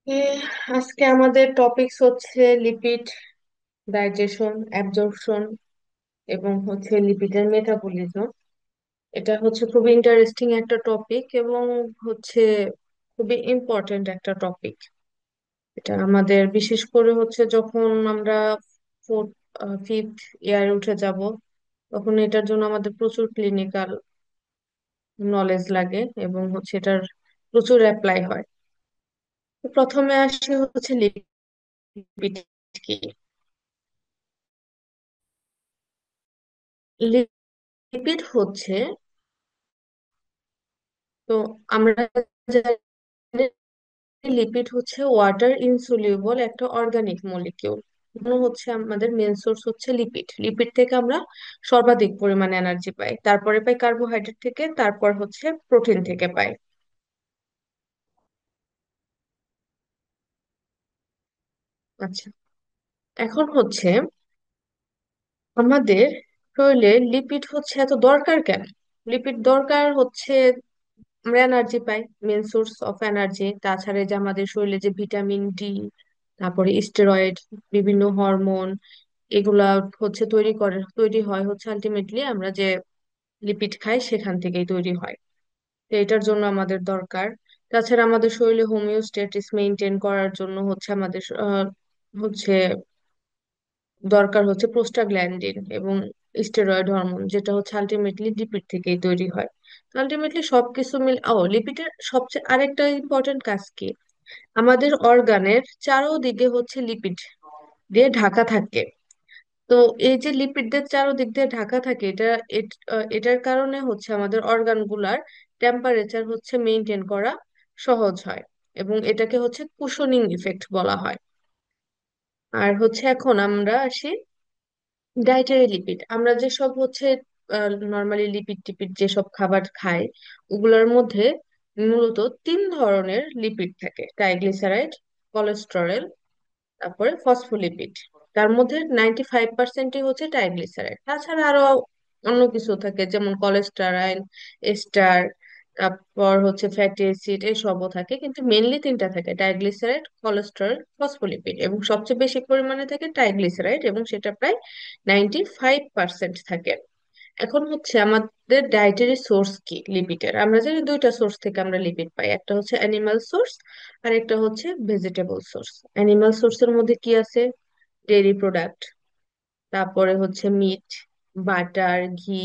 এ, আজকে আমাদের টপিকস হচ্ছে লিপিড ডাইজেশন, অ্যাবজর্পশন এবং হচ্ছে লিপিডের মেটাবলিজম। এটা হচ্ছে খুবই ইন্টারেস্টিং একটা টপিক এবং হচ্ছে খুবই ইম্পর্ট্যান্ট একটা টপিক। এটা আমাদের বিশেষ করে হচ্ছে যখন আমরা ফোর্থ ফিফথ ইয়ারে উঠে যাব, তখন এটার জন্য আমাদের প্রচুর ক্লিনিক্যাল নলেজ লাগে এবং হচ্ছে এটার প্রচুর অ্যাপ্লাই হয়। তো প্রথমে আসি হচ্ছে লিপিড কি। লিপিড হচ্ছে, তো আমরা জানি লিপিড হচ্ছে ওয়াটার ইনসলিউবল একটা অর্গানিক মলিকিউল। হচ্ছে আমাদের মেন সোর্স হচ্ছে লিপিড। লিপিড থেকে আমরা সর্বাধিক পরিমাণে এনার্জি পাই, তারপরে পাই কার্বোহাইড্রেট থেকে, তারপর হচ্ছে প্রোটিন থেকে পাই। আচ্ছা, এখন হচ্ছে আমাদের শরীরে লিপিড হচ্ছে এত দরকার কেন? লিপিড দরকার হচ্ছে আমরা এনার্জি পাই, মেন সোর্স অফ এনার্জি। তাছাড়া এই যে আমাদের শরীরে যে ভিটামিন ডি, তারপরে স্টেরয়েড, বিভিন্ন হরমোন, এগুলা হচ্ছে তৈরি হয় হচ্ছে আলটিমেটলি আমরা যে লিপিড খাই সেখান থেকেই তৈরি হয়। তো এটার জন্য আমাদের দরকার। তাছাড়া আমাদের শরীরে হোমিওস্ট্যাটিস মেনটেন করার জন্য হচ্ছে আমাদের হচ্ছে দরকার হচ্ছে প্রোস্টাগ্ল্যান্ডিন এবং স্টেরয়েড হরমোন, যেটা হচ্ছে আলটিমেটলি লিপিড থেকেই তৈরি হয়। আলটিমেটলি সবকিছু মিল লিপিডের সবচেয়ে আরেকটা ইম্পর্টেন্ট কাজ কি, আমাদের অর্গানের চারোদিকে হচ্ছে লিপিড দিয়ে ঢাকা থাকে। তো এই যে লিপিডদের চারদিক দিয়ে ঢাকা থাকে, এটার কারণে হচ্ছে আমাদের অর্গান গুলার টেম্পারেচার হচ্ছে মেনটেন করা সহজ হয় এবং এটাকে হচ্ছে কুশনিং ইফেক্ট বলা হয়। আর হচ্ছে এখন আমরা আসি ডায়েটারি লিপিড। আমরা যেসব হচ্ছে নর্মালি লিপিড টিপিড যেসব খাবার খাই, ওগুলোর মধ্যে মূলত তিন ধরনের লিপিড থাকে: ট্রাইগ্লিসারাইড, কোলেস্টেরল, তারপরে ফসফোলিপিড। তার মধ্যে 95%ই হচ্ছে ট্রাইগ্লিসারাইড। তাছাড়া আরো অন্য কিছু থাকে, যেমন কোলেস্টেরল, এস্টার, তারপর হচ্ছে ফ্যাটি অ্যাসিড, এসবও থাকে, কিন্তু মেনলি তিনটা থাকে: ট্রাইগ্লিসারাইড, কোলেস্টেরল, ফসফোলিপিড। এবং সবচেয়ে বেশি পরিমাণে থাকে ট্রাইগ্লিসারাইড, এবং সেটা প্রায় 95% থাকে। এখন হচ্ছে আমাদের ডায়েটারি সোর্স কি লিপিডের? আমরা জানি দুইটা সোর্স থেকে আমরা লিপিড পাই, একটা হচ্ছে অ্যানিমাল সোর্স আর একটা হচ্ছে ভেজিটেবল সোর্স। অ্যানিমাল সোর্সের মধ্যে কি আছে? ডেইরি প্রোডাক্ট, তারপরে হচ্ছে মিট, বাটার, ঘি,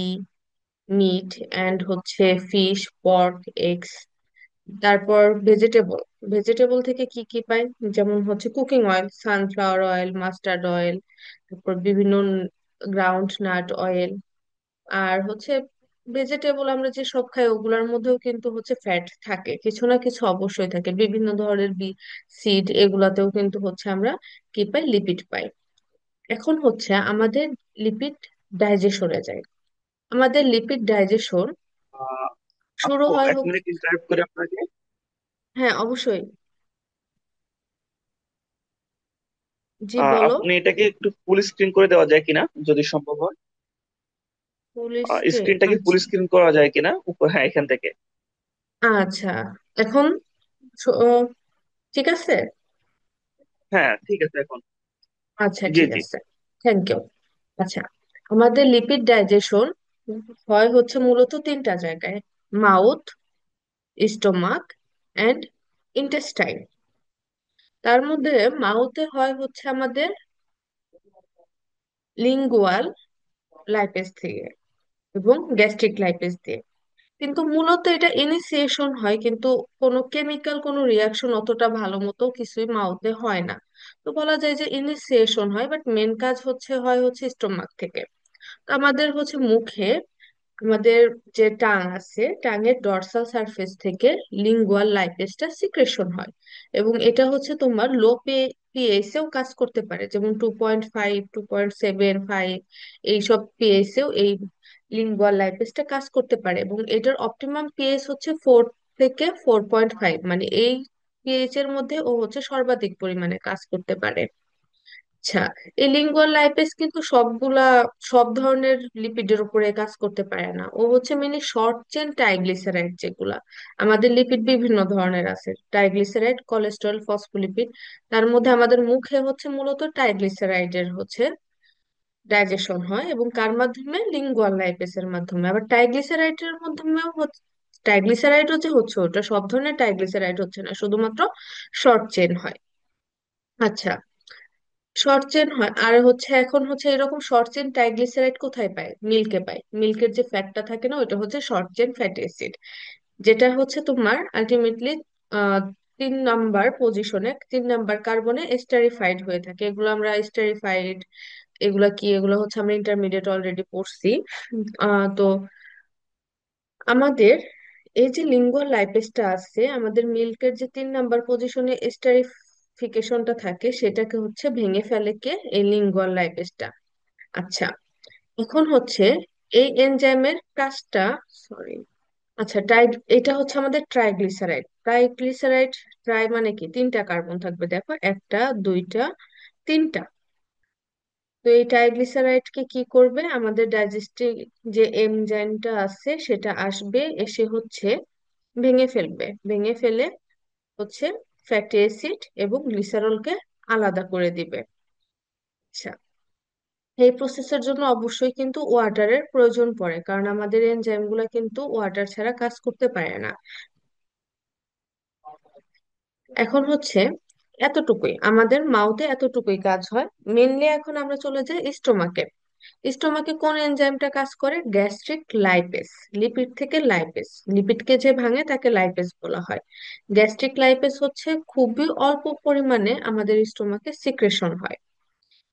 মিট অ্যান্ড হচ্ছে ফিশ, পর্ক, এগস। তারপর ভেজিটেবল, ভেজিটেবল থেকে কি কি পাই? যেমন হচ্ছে cooking oil, sunflower oil, mustard oil, তারপর বিভিন্ন গ্রাউন্ড নাট অয়েল। আর হচ্ছে ভেজিটেবল আমরা যে সব খাই ওগুলোর মধ্যেও কিন্তু হচ্ছে ফ্যাট থাকে, কিছু না কিছু অবশ্যই থাকে। বিভিন্ন ধরনের সিড, এগুলাতেও কিন্তু হচ্ছে আমরা কি পাই? লিপিড পাই। এখন হচ্ছে আমাদের লিপিড ডাইজেশনে যায়। আমাদের লিপিড ডাইজেশন আহ, শুরু আপু, হয় এক মিনিট ইন্টারাপ্ট করে আপনাকে। হ্যাঁ, অবশ্যই। জি, বলো। আপনি এটাকে একটু ফুল স্ক্রিন করে দেওয়া যায় কিনা, যদি সম্ভব হয়। Full screen? স্ক্রিনটাকে ফুল আচ্ছা। স্ক্রিন করা যায় কিনা হ্যাঁ, এখান থেকে। আচ্ছা, এখন শ- আহ, ঠিক আছে। হ্যাঁ, ঠিক আছে এখন। আচ্ছা, জি ঠিক জি। আছে। Thank you. আচ্ছা, আমাদের লিপিড ডাইজেশন হয় হচ্ছে মূলত তিনটা জায়গায়: মাউথ, স্টোমাক অ্যান্ড ইন্টেস্টাইন। তার মধ্যে মাউথে হয় হচ্ছে আমাদের লিঙ্গুয়াল লাইপেজ থেকে এবং গ্যাস্ট্রিক লাইপেজ দিয়ে। কিন্তু মূলত এটা ইনিসিয়েশন হয়, কিন্তু কোনো কেমিক্যাল কোনো রিয়াকশন অতটা ভালো মতো কিছুই মাউথে হয় না। তো বলা যায় যে ইনিসিয়েশন হয়, বাট মেন কাজ হচ্ছে স্টোমাক থেকে। তো আমাদের হচ্ছে মুখে আমাদের যে টাং আছে, টাঙের ডর্সাল সারফেস থেকে লিঙ্গুয়াল লাইপেজটা সিক্রেশন হয়। এবং এটা হচ্ছে তোমার লো পিএইচ এও কাজ করতে পারে, যেমন 2.5, 2.75 এইসব পিএইচ এও এই লিঙ্গুয়াল লাইপেজটা কাজ করতে পারে। এবং এটার অপটিমাম পিএইচ হচ্ছে 4 থেকে 4.5, মানে এই পিএইচ এর মধ্যে ও হচ্ছে সর্বাধিক পরিমাণে কাজ করতে পারে। আচ্ছা, এই লিঙ্গুয়াল লাইপেজ কিন্তু সব ধরনের লিপিডের উপরে কাজ করতে পারে না। ও হচ্ছে মেনলি শর্ট চেন ট্রাইগ্লিসারাইড, যেগুলা আমাদের লিপিড বিভিন্ন ধরনের আছে, ট্রাইগ্লিসারাইড, কোলেস্টেরল, ফসফোলিপিড। তার মধ্যে আমাদের মুখে হচ্ছে মূলত ট্রাইগ্লিসারাইডের হচ্ছে ডাইজেশন হয়, এবং কার মাধ্যমে? লিঙ্গুয়াল লাইপেসের মাধ্যমে। আবার ট্রাইগ্লিসারাইডের মাধ্যমেও হচ্ছে। ট্রাইগ্লিসারাইডও যে হচ্ছে, ওটা সব ধরনের ট্রাইগ্লিসারাইড হচ্ছে না, শুধুমাত্র শর্ট চেন হয়। আচ্ছা, শর্ট চেন হয়। আর হচ্ছে এখন হচ্ছে এরকম শর্ট চেন ট্রাইগ্লিসারাইড কোথায় পায়? মিল্কে পায়। মিল্কের যে ফ্যাটটা থাকে না, ওটা হচ্ছে শর্ট চেন ফ্যাটি অ্যাসিড, যেটা হচ্ছে তোমার আলটিমেটলি আহ 3 নাম্বার পজিশনে, 3 নাম্বার কার্বনে এস্টারিফাইড হয়ে থাকে। এগুলো আমরা এস্টারিফাইড, এগুলা কি, এগুলো হচ্ছে আমরা ইন্টারমিডিয়েট অলরেডি পড়ছি। তো আমাদের এই যে লিঙ্গুয়াল লাইপেসটা আছে, আমাদের মিল্কের যে 3 নাম্বার পজিশনে এস্টারিফিকেশনটা থাকে, সেটাকে হচ্ছে ভেঙে ফেলে কে? এই লিঙ্গুয়াল লাইপেসটা। আচ্ছা, এখন হচ্ছে এই এনজাইমের কাজটা, সরি, আচ্ছা এটা হচ্ছে আমাদের ট্রাইগ্লিসারাইড। ট্রাইগ্লিসারাইড, ট্রাই মানে কি? 3টা কার্বন থাকবে, দেখো, একটা, দুইটা, তিনটা। তো এই ট্রাইগ্লিসারাইডকে কি করবে? আমাদের ডাইজেস্টিভ যে এনজাইমটা আছে সেটা আসবে, এসে হচ্ছে ভেঙে ফেলবে। ভেঙে ফেলে হচ্ছে ফ্যাটি অ্যাসিড এবং গ্লিসারলকে আলাদা করে দিবে। আচ্ছা, এই প্রসেসের জন্য অবশ্যই কিন্তু ওয়াটারের প্রয়োজন পড়ে, কারণ আমাদের এনজাইমগুলো কিন্তু ওয়াটার ছাড়া কাজ করতে পারে না। এখন হচ্ছে এতটুকুই আমাদের মাউথে, এতটুকুই কাজ হয় মেনলি। এখন আমরা চলে যাই স্টোমাকে। স্টোমাকে কোন এনজাইমটা কাজ করে? Gastric lipase. লিপিড থেকে লাইপেস, লিপিডকে যে ভাঙে তাকে লাইপেস বলা হয়। গ্যাস্ট্রিক লাইপেস হচ্ছে খুবই অল্প পরিমাণে আমাদের স্টোমাকে সিক্রেশন হয়।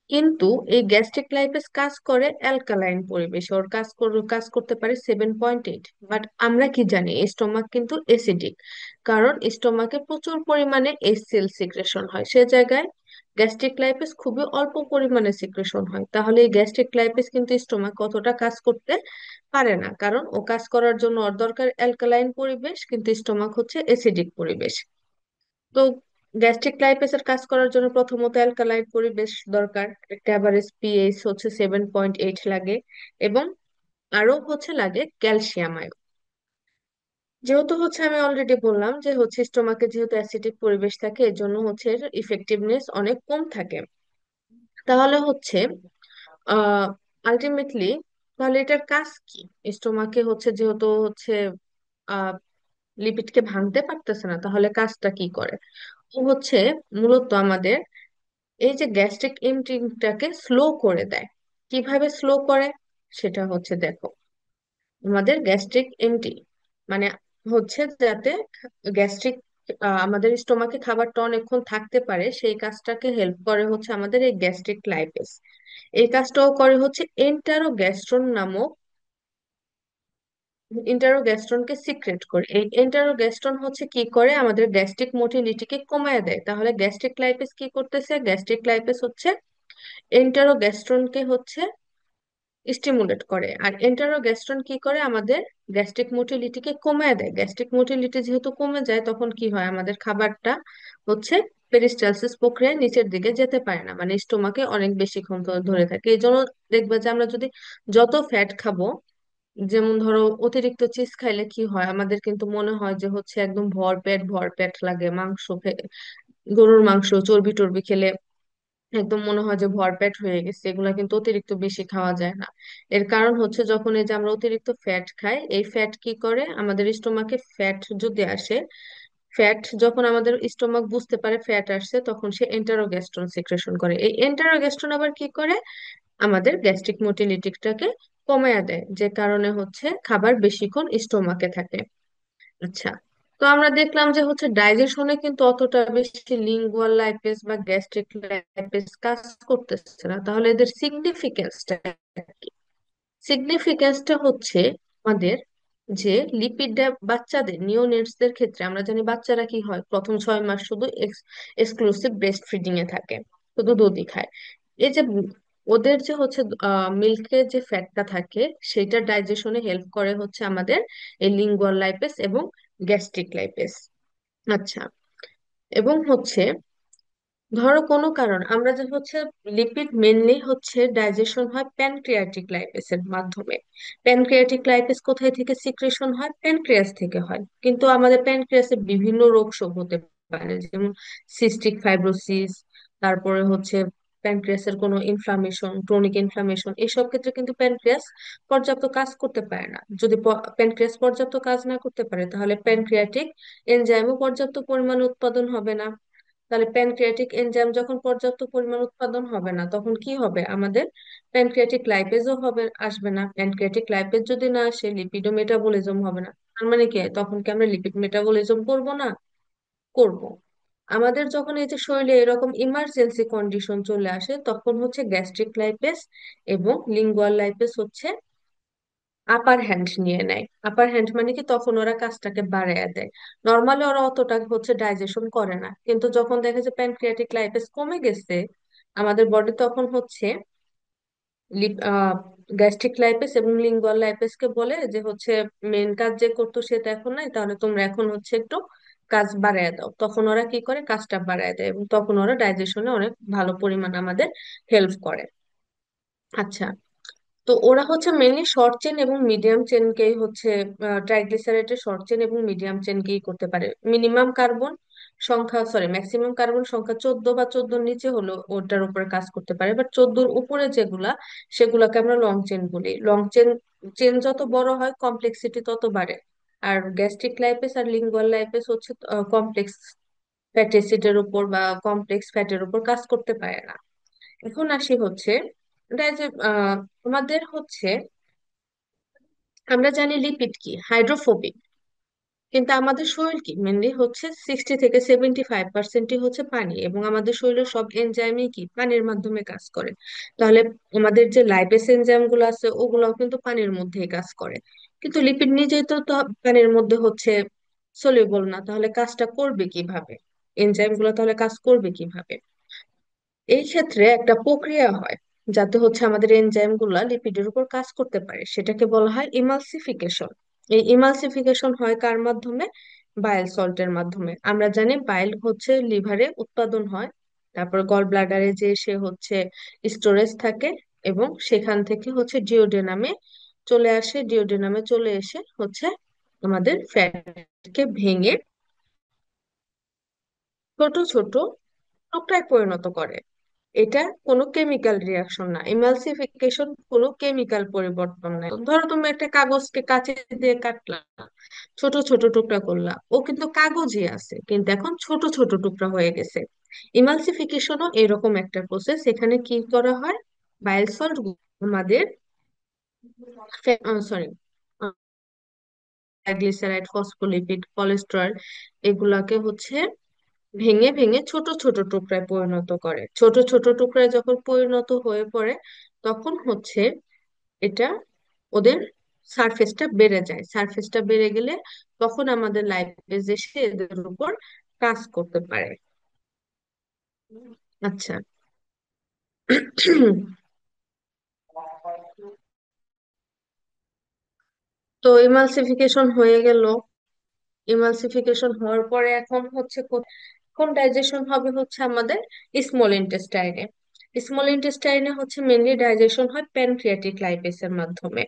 কিন্তু এই গ্যাস্ট্রিক লাইপেজ কাজ করে অ্যালকালাইন পরিবেশে, ওর কাজ করতে পারে 7.8। বাট আমরা কি জানি? স্টোমাক কিন্তু এসিডিক, কারণ স্টোমাকে প্রচুর পরিমাণে এসিএল সিক্রেশন হয়। সে জায়গায় গ্যাস্ট্রিক লাইপেজ খুবই অল্প পরিমাণে সিক্রেশন হয়। তাহলে এই গ্যাস্ট্রিক লাইপেজ কিন্তু স্টোমাক কতটা কাজ করতে পারে না, কারণ ও কাজ করার জন্য ওর দরকার অ্যালকালাইন পরিবেশ, কিন্তু স্টোমাক হচ্ছে এসিডিক পরিবেশ। তো গ্যাস্ট্রিক লাইপেসের কাজ করার জন্য প্রথমত অ্যালকালাইন পরিবেশ দরকার। একটা অ্যাভারেজ পিএইচ হচ্ছে 7.8 লাগে, এবং আরো হচ্ছে লাগে ক্যালসিয়াম আয়ন। যেহেতু হচ্ছে আমি অলরেডি বললাম যে হচ্ছে স্টোমাকে যেহেতু অ্যাসিডিক পরিবেশ থাকে, এর জন্য হচ্ছে ইফেক্টিভনেস অনেক কম থাকে। তাহলে হচ্ছে আহ আলটিমেটলি, তাহলে এটার কাজ কি? স্টোমাকে হচ্ছে যেহেতু হচ্ছে আহ লিপিডকে ভাঙতে পারতেছে না, তাহলে কাজটা কি করে? ও হচ্ছে মূলত আমাদের এই যে গ্যাস্ট্রিক এমটিংটাকে স্লো করে দেয়। কিভাবে স্লো করে? সেটা হচ্ছে, দেখো, আমাদের গ্যাস্ট্রিক এমটি মানে হচ্ছে যাতে গ্যাস্ট্রিক আমাদের স্টোমাকে খাবারটা অনেকক্ষণ থাকতে পারে, সেই কাজটাকে হেল্প করে হচ্ছে আমাদের এই গ্যাস্ট্রিক লাইপেস। এই কাজটাও করে হচ্ছে এন্টারোগ্যাস্ট্রন নামক, ইন্টারোগ্যাস্ট্রনকে সিক্রেট করে। এই ইন্টারোগ্যাস্ট্রন হচ্ছে কি করে? আমাদের গ্যাস্ট্রিক মোটিলিটিকে কমায় দেয়। তাহলে গ্যাস্ট্রিক লাইপেস কি করতেছে? গ্যাস্ট্রিক লাইপেস হচ্ছে এন্টারোগ্যাস্ট্রনকে হচ্ছে স্টিমুলেট করে। আর এন্টারোগ্যাস্ট্রন কি করে? আমাদের গ্যাস্ট্রিক মোটিলিটিকে কমায় দেয়। গ্যাস্ট্রিক মোটিলিটি যেহেতু কমে যায়, তখন কি হয়? আমাদের খাবারটা হচ্ছে পেরিস্টালসিস প্রক্রিয়ায় নিচের দিকে যেতে পারে না, মানে স্টোমাকে অনেক বেশিক্ষণ ধরে থাকে। এই জন্য দেখবে যে আমরা যদি যত ফ্যাট খাবো, যেমন ধরো অতিরিক্ত চিজ খাইলে কি হয়? আমাদের কিন্তু মনে হয় যে হচ্ছে একদম ভরপেট ভরপেট লাগে। গরুর মাংস, চর্বি টর্বি খেলে একদম মনে হয় যে ভরপেট হয়ে গেছে। এগুলা কিন্তু অতিরিক্ত বেশি খাওয়া যায় না। এর কারণ হচ্ছে, যখন এই যে আমরা অতিরিক্ত ফ্যাট খাই, এই ফ্যাট কি করে? আমাদের স্টোমাকে ফ্যাট যদি আসে, ফ্যাট যখন আমাদের স্টোমাক বুঝতে পারে ফ্যাট আসছে, তখন সে এন্টারোগ্যাস্ট্রন সিক্রেশন করে। এই এন্টারোগ্যাস্ট্রন আবার কি করে? আমাদের গ্যাস্ট্রিক মোটিলিটিটাকে কমায় দেয়, যে কারণে হচ্ছে খাবার বেশিক্ষণ স্টোমাকে থাকে। আচ্ছা, তো আমরা দেখলাম যে হচ্ছে ডাইজেশনে কিন্তু অতটা বেশি লিঙ্গুয়াল লাইপেস বা গ্যাস্ট্রিক লাইপেস কাজ করতেছে না। তাহলে এদের সিগনিফিকেন্সটা কি? সিগনিফিকেন্সটা হচ্ছে আমাদের যে লিপিড, বাচ্চাদের নিওনেটসদের ক্ষেত্রে আমরা জানি বাচ্চারা কি হয়, প্রথম 6 মাস শুধু এক্সক্লুসিভ ব্রেস্ট ফিডিং এ থাকে, শুধু দুধই খায়। এই যে ওদের যে হচ্ছে মিল্কের যে ফ্যাটটা থাকে, সেটা ডাইজেশনে হেল্প করে হচ্ছে আমাদের এই লিঙ্গুয়াল লাইপেস এবং গ্যাস্ট্রিক লাইপেস। আচ্ছা, এবং হচ্ছে ধরো কোনো কারণ আমরা যে হচ্ছে লিপিড মেনলি হচ্ছে ডাইজেশন হয় প্যানক্রিয়াটিক লাইপেসের মাধ্যমে। প্যানক্রিয়াটিক লাইপেস কোথায় থেকে সিক্রেশন হয়? প্যানক্রিয়াস থেকে হয়। কিন্তু আমাদের প্যানক্রিয়াসে বিভিন্ন রোগ শোক হতে পারে, যেমন সিস্টিক ফাইব্রোসিস, তারপরে হচ্ছে প্যানক্রিয়াসের কোনো ইনফ্লামেশন, ক্রনিক ইনফ্লামেশন, এসব ক্ষেত্রে কিন্তু প্যানক্রিয়াস পর্যাপ্ত কাজ করতে পারে না। যদি প্যানক্রিয়াস পর্যাপ্ত কাজ না করতে পারে, তাহলে প্যানক্রিয়াটিক এনজাইমও পর্যাপ্ত পরিমাণে উৎপাদন হবে না। তাহলে প্যানক্রিয়াটিক এনজাইম যখন পর্যাপ্ত পরিমাণ উৎপাদন হবে না, তখন কি হবে? আমাদের প্যানক্রিয়াটিক লাইপেজও হবে, আসবে না। প্যানক্রিয়াটিক লাইপেজ যদি না আসে, লিপিডো মেটাবলিজম হবে না। তার মানে কি, তখন কি আমরা লিপিড মেটাবলিজম করব না? করব। আমাদের যখন এই যে শরীরে এরকম ইমার্জেন্সি কন্ডিশন চলে আসে, তখন হচ্ছে গ্যাস্ট্রিক লাইপেস এবং লিঙ্গুয়াল লাইপেস হচ্ছে আপার হ্যান্ড নিয়ে নেয়। আপার হ্যান্ড মানে কি, তখন ওরা কাজটাকে বাড়ায় দেয়। নর্মালি ওরা অতটা হচ্ছে ডাইজেশন করে না, কিন্তু যখন দেখে যে প্যানক্রিয়াটিক লাইপেস কমে গেছে আমাদের বডি, তখন হচ্ছে গ্যাস্ট্রিক লাইপেস এবং লিঙ্গুয়াল লাইপেস কে বলে যে হচ্ছে মেন কাজ যে করতো সেটা এখন নাই, তাহলে তোমরা এখন হচ্ছে একটু কাজ বাড়ায় দাও। তখন ওরা কি করে, কাজটা বাড়ায় দেয়, এবং তখন ওরা ডাইজেশনে অনেক ভালো পরিমাণ আমাদের হেল্প করে। আচ্ছা, তো ওরা হচ্ছে মেনলি শর্ট চেন এবং মিডিয়াম চেনকেই হচ্ছে, ট্রাইগ্লিসারাইডের শর্ট চেন এবং মিডিয়াম চেনকেই করতে পারে। মিনিমাম কার্বন সংখ্যা, সরি, ম্যাক্সিমাম কার্বন সংখ্যা 14 বা 14 নিচে হলো ওটার উপরে কাজ করতে পারে, বাট 14 উপরে যেগুলা, সেগুলাকে আমরা লং চেন বলি। লং চেন, চেন যত বড় হয় কমপ্লেক্সিটি তত বাড়ে। আর গ্যাস্ট্রিক লাইপেস আর লিঙ্গুয়াল লাইপেস হচ্ছে কমপ্লেক্স ফ্যাটি অ্যাসিডের উপর বা কমপ্লেক্স ফ্যাটের উপর কাজ করতে পারে না। এখন আসি হচ্ছে, এটা যে আমাদের হচ্ছে, আমরা জানি লিপিড কি, হাইড্রোফোবিক। কিন্তু আমাদের শরীর কি, মেনলি হচ্ছে 60 থেকে 75% হচ্ছে পানি, এবং আমাদের শরীরের সব এনজাইমই কি পানির মাধ্যমে কাজ করে। তাহলে আমাদের যে লাইপেস এনজাইম গুলো আছে, ওগুলাও কিন্তু পানির মধ্যেই কাজ করে। কিন্তু লিপিড নিজেই তো পানির মধ্যে হচ্ছে সলিউবল না, তাহলে কাজটা করবে কিভাবে? এনজাইম গুলো তাহলে কাজ করবে কিভাবে? এই ক্ষেত্রে একটা প্রক্রিয়া হয় যাতে হচ্ছে আমাদের এনজাইম গুলা লিপিডের উপর কাজ করতে পারে, সেটাকে বলা হয় ইমালসিফিকেশন। এই ইমালসিফিকেশন হয় কার মাধ্যমে? বাইল সল্টের মাধ্যমে। আমরা জানি বাইল হচ্ছে লিভারে উৎপাদন হয়, তারপর গল ব্লাডারে যে সে হচ্ছে স্টোরেজ থাকে, এবং সেখান থেকে হচ্ছে ডিওডেনামে চলে আসে। ডিওডেনামে চলে এসে হচ্ছে আমাদের ফ্যাটকে ভেঙে ছোট ছোট টুকরায় পরিণত করে। এটা কোনো কেমিক্যাল রিয়াকশন না, ইমালসিফিকেশন কোনো কেমিক্যাল পরিবর্তন নাই। ধরো তুমি একটা কাগজকে কাঁচি দিয়ে কাটলা, ছোট ছোট টুকরা করলা, ও কিন্তু কাগজই আছে, কিন্তু এখন ছোট ছোট টুকরা হয়ে গেছে। ইমালসিফিকেশনও এরকম একটা প্রসেস। এখানে কি করা হয়, বাইল সল্ট আমাদের, সরি, ট্রাইগ্লিসারাইড, ফসফোলিপিড, কোলেস্টেরল, এগুলাকে হচ্ছে ভেঙে ভেঙে ছোট ছোট টুকরায় পরিণত করে। ছোট ছোট টুকরায় যখন পরিণত হয়ে পড়ে, তখন হচ্ছে এটা ওদের সারফেসটা বেড়ে যায়। সারফেসটা বেড়ে গেলে তখন আমাদের লাইপেজ এসে এদের উপর কাজ করতে পারে। আচ্ছা। তো ইমালসিফিকেশন হয়ে গেল। ইমালসিফিকেশন হওয়ার পরে এখন হচ্ছে কোন ডাইজেশন হবে? হচ্ছে আমাদের স্মল ইন্টেস্টাইনে। স্মল ইন্টেস্টাইনে হচ্ছে মেনলি ডাইজেশন হয় প্যানক্রিয়াটিক লাইপেসের মাধ্যমে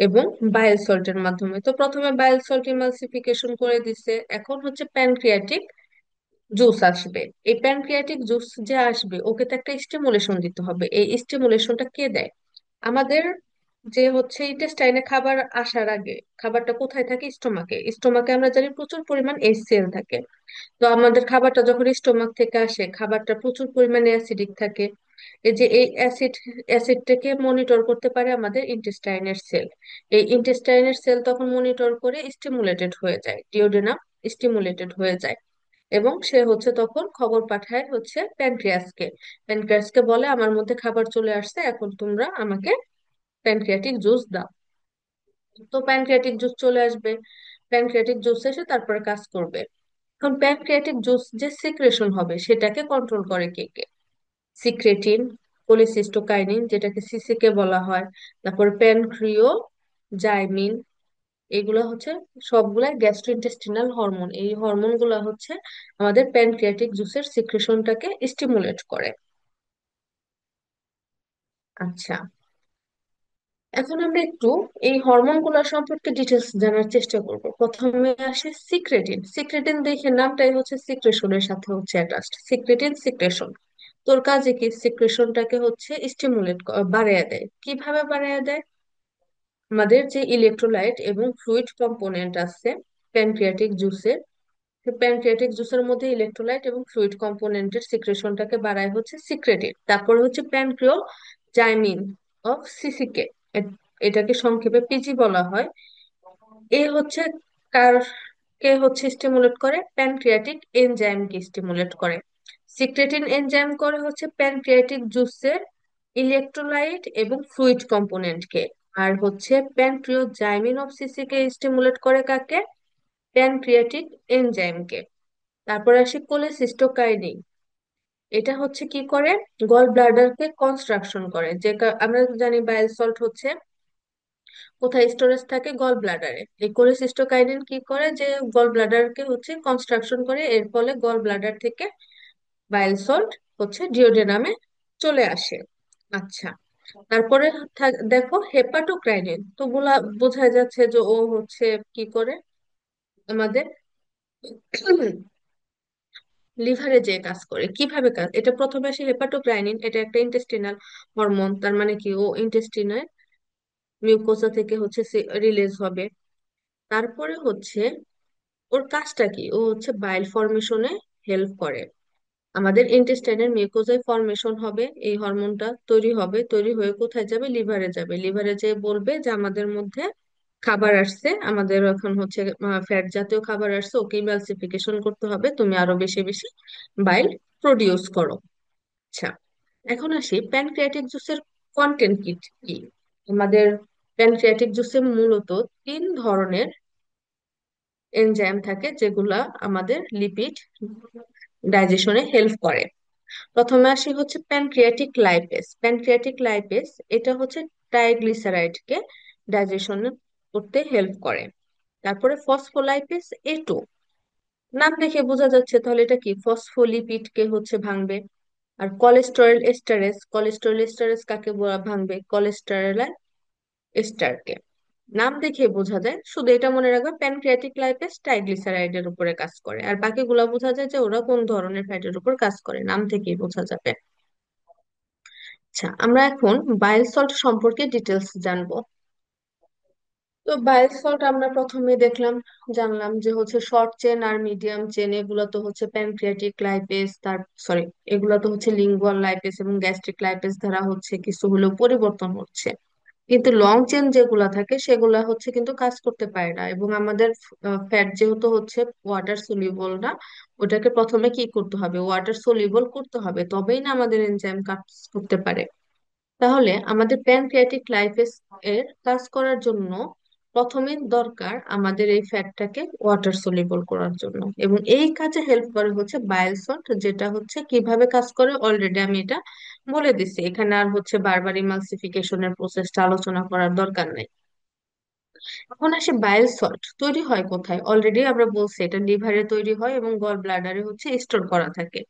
এবং বাইল সল্টের মাধ্যমে। তো প্রথমে বাইল সল্ট ইমালসিফিকেশন করে দিছে, এখন হচ্ছে প্যানক্রিয়াটিক জুস আসবে। এই প্যানক্রিয়াটিক জুস যে আসবে, ওকে তো একটা স্টিমুলেশন দিতে হবে। এই স্টিমুলেশনটা কে দেয়? আমাদের যে হচ্ছে ইন্টেস্টাইনে খাবার আসার আগে, খাবারটা কোথায় থাকে? স্টোমাকে। স্টোমাকে আমরা জানি প্রচুর পরিমাণ HCl থাকে। তো আমাদের খাবারটা যখন স্টোমাক থেকে আসে, খাবারটা প্রচুর পরিমাণে অ্যাসিডিক থাকে। এই যে এই অ্যাসিডটাকে মনিটর করতে পারে আমাদের ইন্টেস্টাইনের সেল। এই ইন্টেস্টাইনের সেল তখন মনিটর করে স্টিমুলেটেড হয়ে যায়, ডিওডেনাম স্টিমুলেটেড হয়ে যায়, এবং সে হচ্ছে তখন খবর পাঠায় হচ্ছে প্যানক্রিয়াসকে। প্যানক্রিয়াসকে বলে আমার মধ্যে খাবার চলে আসছে, এখন তোমরা আমাকে প্যানক্রিয়াটিক জুস দাও। তো প্যানক্রিয়াটিক জুস চলে আসবে। প্যানক্রিয়াটিক জুস এসে তারপরে কাজ করবে। এখন প্যানক্রিয়াটিক জুস যে সিক্রেশন হবে, সেটাকে কন্ট্রোল করে কে কে? সিক্রেটিন, কোলিসিস্টোকাইনিন যেটাকে সিসিকে বলা হয়, তারপর প্যানক্রিও জাইমিন, এগুলা হচ্ছে সবগুলাই গ্যাস্ট্রোইন্টেস্টিনাল হরমোন। এই হরমোন গুলা হচ্ছে আমাদের প্যানক্রিয়াটিক জুসের সিক্রেশনটাকে স্টিমুলেট করে। আচ্ছা, এখন আমরা একটু এই হরমোন গুলা সম্পর্কে ডিটেলস জানার চেষ্টা করব। প্রথমে আসে সিক্রেটিন। সিক্রেটিন দেখে নামটাই হচ্ছে সিক্রেশনের সাথে হচ্ছে অ্যাটাচড, সিক্রেটিন সিক্রেশন। তোর কাজে কি সিক্রেশনটাকে হচ্ছে স্টিমুলেট, বাড়ায় দেয়। কিভাবে বাড়ায় দেয়? আমাদের যে ইলেকট্রোলাইট এবং ফ্লুইড কম্পোনেন্ট আছে প্যানক্রিয়াটিক জুসের, প্যানক্রিয়াটিক জুসের মধ্যে ইলেকট্রোলাইট এবং ফ্লুইড কম্পোনেন্টের সিক্রেশনটাকে বাড়ায় হচ্ছে সিক্রেটিন। তারপরে হচ্ছে প্যানক্রিও জাইমিন অফ সিসিকে, এটাকে সংক্ষেপে পিজি বলা হয়। এ হচ্ছে কার কে হচ্ছে স্টিমুলেট করে? প্যানক্রিয়াটিক এনজাইমকে স্টিমুলেট করে। সিক্রেটিন এনজাইম করে হচ্ছে প্যানক্রিয়াটিক জুসের ইলেকট্রোলাইট এবং ফ্লুইড কম্পোনেন্টকে। আর হচ্ছে প্যানক্রিওজাইমিন অফ সিসিকে স্টিমুলেট করে কাকে? প্যানক্রিয়াটিক এনজাইমকে। তারপর আসি কোলেসিস্টোকাইনিন। এটা হচ্ছে কি করে? গল ব্লাডারকে কনস্ট্রাকশন করে। আমরা জানি বাইল সল্ট হচ্ছে কোথায় স্টোরেজ থাকে? গল ব্লাডারে। এই কোলেসিস্টোকাইনিন কি করে? যে গল ব্লাডারকে হচ্ছে কনস্ট্রাকশন করে, এর ফলে গল ব্লাডার থেকে বাইল সল্ট হচ্ছে ডিওডেনামে চলে আসে। আচ্ছা, তারপরে দেখো হেপাটোক্রাইনিন তো বোঝা যাচ্ছে যে ও হচ্ছে কি করে আমাদের লিভারে যে কাজ করে। কিভাবে কাজ? এটা প্রথমে আসে হেপাটোক্রাইনিন, এটা একটা ইন্টেস্টিনাল হরমোন। তার মানে কি, ও ইন্টেস্টিনের মিউকোসা থেকে হচ্ছে রিলিজ হবে। তারপরে হচ্ছে ওর কাজটা কি? ও হচ্ছে বাইল ফর্মেশনে হেল্প করে। আমাদের ইন্টেস্টাইনের মিউকোজায় ফর্মেশন হবে, এই হরমোনটা তৈরি হবে, তৈরি হয়ে কোথায় যাবে? লিভারে যাবে। লিভারে যেয়ে বলবে যে আমাদের মধ্যে খাবার আসছে, আমাদের এখন হচ্ছে ফ্যাট জাতীয় খাবার আসছে, ওকে ইমালসিফিকেশন করতে হবে, তুমি আরো বেশি বেশি বাইল প্রডিউস করো। আচ্ছা, এখন আসি প্যানক্রিয়াটিক জুসের কন্টেন্ট কি কি। আমাদের প্যানক্রিয়াটিক জুসে মূলত তিন ধরনের এনজাইম থাকে যেগুলা আমাদের লিপিড ডাইজেশনে হেল্প করে। প্রথমে আসি হচ্ছে প্যানক্রিয়াটিক লাইপেজ। প্যানক্রিয়াটিক লাইপেজ এটা হচ্ছে ট্রাইগ্লিসারাইডকে ডাইজেশন করতে হেল্প করে। তারপরে ফসফোলাইপেজ A2, নাম দেখে বোঝা যাচ্ছে তাহলে এটা কি? ফসফোলিপিডকে হচ্ছে ভাঙবে। আর কোলেস্টেরল এস্টারেজ, কোলেস্টেরল এস্টারেজ কাকে ভাঙবে? কোলেস্টেরল এস্টারকে। নাম দেখে বোঝা যায়, শুধু এটা মনে রাখবে প্যানক্রিয়াটিক লাইপেজ ট্রাইগ্লিসারাইডের উপরে কাজ করে। আর বাকিগুলা বোঝা যায় যে ওরা কোন ধরনের ফ্যাটের উপর কাজ করে, নাম থেকেই বোঝা যাবে। আচ্ছা, আমরা এখন বাইল সল্ট সম্পর্কে ডিটেলস জানবো। তো বাইল সল্ট আমরা প্রথমে জানলাম যে হচ্ছে শর্ট চেন আর মিডিয়াম চেন, এগুলো তো হচ্ছে প্যানক্রিয়াটিক লাইপেজ, তার সরি, এগুলো তো হচ্ছে লিঙ্গুয়াল লাইপেজ এবং গ্যাস্ট্রিক লাইপেজ দ্বারা হচ্ছে কিছু হলেও পরিবর্তন হচ্ছে। কিন্তু লং চেন যেগুলা থাকে সেগুলা হচ্ছে কিন্তু কাজ করতে পারে না। এবং আমাদের ফ্যাট যেহেতু হচ্ছে ওয়াটার সলিউবল না, ওটাকে প্রথমে কি করতে হবে? ওয়াটার সলিউবল করতে হবে, তবেই না আমাদের এনজাইম কাজ করতে পারে। তাহলে আমাদের প্যানক্রিয়াটিক লাইপেজ এর কাজ করার জন্য প্রথমে দরকার আমাদের এই ফ্যাটটাকে ওয়াটার সলিউবল করার জন্য। এবং এই কাজে হেল্প করে হচ্ছে বাইল সল্ট, যেটা হচ্ছে কিভাবে কাজ করে অলরেডি আমি এটা বলে দিচ্ছি। এখানে আর হচ্ছে বারবার ইমালসিফিকেশনের প্রসেসটা আলোচনা করার দরকার নেই। এখন আসে বাইল সল্ট তৈরি হয় কোথায়? অলরেডি আমরা বলছি এটা লিভারে তৈরি হয় এবং গল ব্লাডারে হচ্ছে স্টোর করা থাকে।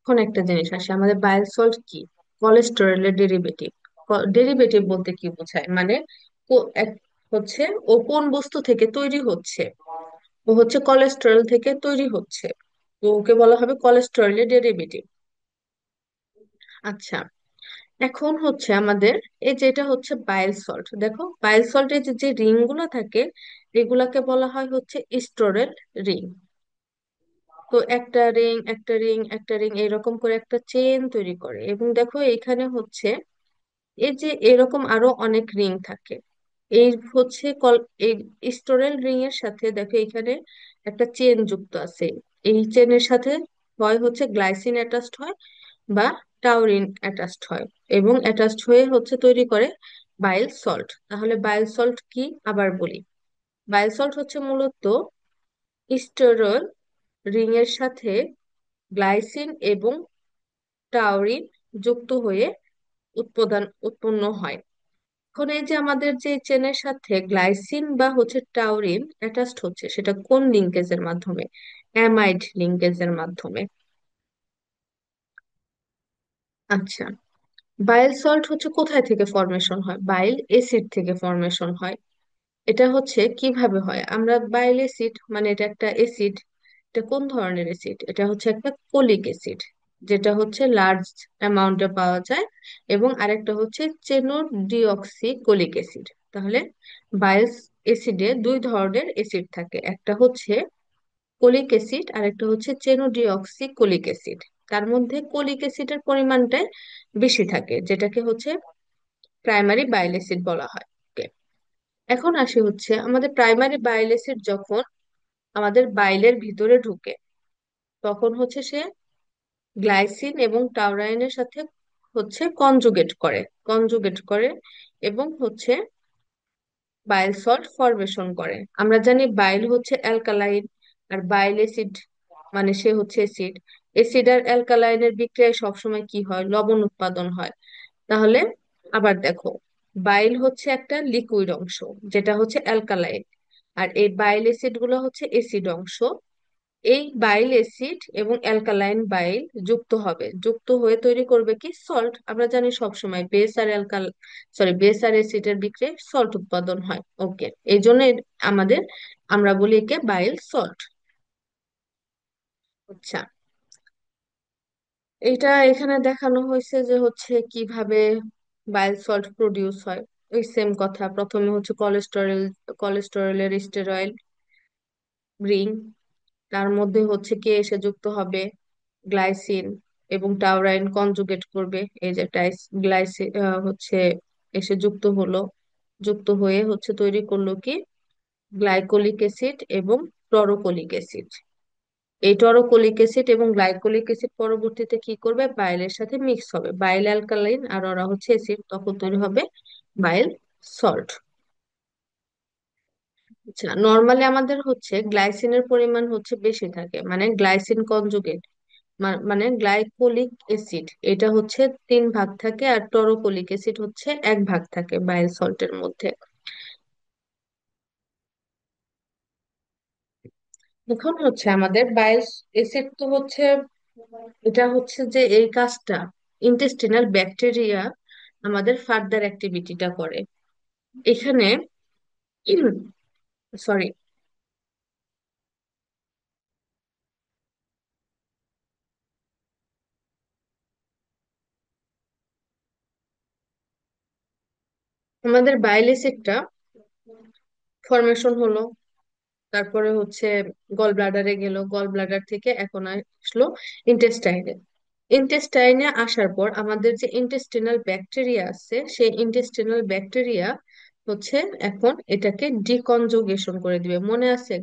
এখন একটা জিনিস আসে, আমাদের বাইল সল্ট কি? কোলেস্টেরলের ডেরিভেটিভ। ডেরিভেটিভ বলতে কি বোঝায়? মানে হচ্ছে ও কোন বস্তু থেকে তৈরি হচ্ছে? ও হচ্ছে কোলেস্টেরল থেকে তৈরি হচ্ছে, তো ওকে বলা হবে কোলেস্টেরলের ডেরিভেটিভ। আচ্ছা, এখন হচ্ছে আমাদের এই যেটা হচ্ছে বাইল সল্ট, দেখো বাইল সল্টের যে যে রিং গুলো থাকে এগুলাকে বলা হয় হচ্ছে স্টোরেল রিং। তো একটা রিং একটা রিং একটা রিং এরকম করে একটা চেন তৈরি করে। এবং দেখো এখানে হচ্ছে এই যে এরকম আরো অনেক রিং থাকে। এই হচ্ছে এই স্টোরেল রিং এর সাথে দেখো এখানে একটা চেন যুক্ত আছে। এই চেনের সাথে হয় হচ্ছে গ্লাইসিন অ্যাটাচড হয় বা টাউরিন অ্যাটাচড হয়, এবং অ্যাটাচড হয়ে হচ্ছে তৈরি করে বাইল সল্ট। তাহলে বাইল সল্ট কি আবার বলি। বাইল সল্ট হচ্ছে মূলত স্টোরল রিং এর সাথে গ্লাইসিন এবং টাউরিন যুক্ত হয়ে উৎপন্ন হয়। এখন এই যে আমাদের যে চেনের সাথে গ্লাইসিন বা হচ্ছে টাউরিন অ্যাটাচড হচ্ছে, সেটা কোন লিঙ্কেজের মাধ্যমে? অ্যামাইড লিঙ্কেজের মাধ্যমে। আচ্ছা, বাইল সল্ট হচ্ছে কোথায় থেকে ফর্মেশন হয়? বাইল এসিড থেকে ফর্মেশন হয়। এটা হচ্ছে কিভাবে হয়? আমরা বাইল অ্যাসিড মানে এটা একটা অ্যাসিড। এটা কোন ধরনের অ্যাসিড? এটা হচ্ছে একটা কোলিক অ্যাসিড, যেটা হচ্ছে লার্জ অ্যামাউন্টে পাওয়া যায়। এবং আরেকটা হচ্ছে চেনোডিঅক্সি কোলিক অ্যাসিড। তাহলে বাইল অ্যাসিডে দুই ধরনের অ্যাসিড থাকে, একটা হচ্ছে কোলিক অ্যাসিড আর একটা হচ্ছে চেনোডিঅক্সি কোলিক অ্যাসিড। তার মধ্যে কোলিক অ্যাসিডের পরিমাণটাই বেশি থাকে, যেটাকে হচ্ছে প্রাইমারি বাইল অ্যাসিড বলা হয়। Okay, এখন আসি হচ্ছে আমাদের প্রাইমারি বাইল অ্যাসিড যখন আমাদের বাইলের ভিতরে ঢুকে, তখন হচ্ছে সে গ্লাইসিন এবং টাউরাইনের সাথে হচ্ছে কনজুগেট করে এবং হচ্ছে বাইল সল্ট ফরমেশন করে। আমরা জানি বাইল হচ্ছে অ্যালকালাইন, আর বাইল অ্যাসিড মানে সে হচ্ছে অ্যাসিড। অ্যাসিড আর অ্যালকালাইনের বিক্রিয়ায় সবসময় কি হয়? লবণ উৎপাদন হয়। তাহলে আবার দেখো, বাইল হচ্ছে একটা লিকুইড অংশ, যেটা হচ্ছে অ্যালকালাইন, আর এই বাইল অ্যাসিড গুলো হচ্ছে অ্যাসিড অংশ। এই বাইল অ্যাসিড এবং অ্যালকালাইন বাইল যুক্ত হয়ে তৈরি করবে কি? সল্ট। আমরা জানি সব সময় বেস আর বেস আর অ্যাসিডের বিক্রিয়ায় সল্ট উৎপাদন হয়। ওকে, এই জন্য আমাদের আমরা বলি একে বাইল সল্ট। আচ্ছা, এটা এখানে দেখানো হয়েছে যে হচ্ছে কিভাবে বাইল সল্ট প্রডিউস হয়। ওই সেম কথা, প্রথমে হচ্ছে কোলেস্টেরলের স্টেরয়েড রিং, তার মধ্যে হচ্ছে কে এসে যুক্ত হবে? গ্লাইসিন এবং টাউরাইন কনজুগেট করবে। এই যে গ্লাইসিন হচ্ছে এসে যুক্ত হয়ে হচ্ছে তৈরি করলো কি? গ্লাইকোলিক অ্যাসিড এবং টরোকোলিক অ্যাসিড। এই টরোকোলিক অ্যাসিড এবং গ্লাইকোলিক অ্যাসিড পরবর্তীতে কি করবে? বাইলের সাথে মিক্স হবে। বাইল অ্যালকালাইন আর ওরা হচ্ছে অ্যাসিড, তখন তৈরি হবে বাইল সল্ট। আচ্ছা, নর্মালি আমাদের হচ্ছে গ্লাইসিনের পরিমাণ হচ্ছে বেশি থাকে, মানে গ্লাইসিন কনজুগেট মানে গ্লাইকোলিক অ্যাসিড এটা হচ্ছে 3 ভাগ থাকে, আর টরোকোলিক অ্যাসিড হচ্ছে 1 ভাগ থাকে বাইল সল্টের মধ্যে। এখন হচ্ছে আমাদের বাইল অ্যাসিড তো হচ্ছে, এটা হচ্ছে যে এই কাজটা ইন্টেস্টিনাল ব্যাকটেরিয়া আমাদের ফার্দার অ্যাক্টিভিটিটা করে এখানে। সরি, আমাদের বাইল অ্যাসিডটা ফরমেশন হলো, তারপরে হচ্ছে গল ব্লাডারে গেল, গল ব্লাডার থেকে এখন আসলো ইন্টেস্টাইনে। ইন্টেস্টাইনে আসার পর আমাদের যে ইন্টেস্টিনাল ব্যাকটেরিয়া আছে, সেই ইন্টেস্টিনাল ব্যাকটেরিয়া হচ্ছে এখন এটাকে ডিকনজুগেশন করে দিবে। মনে আছে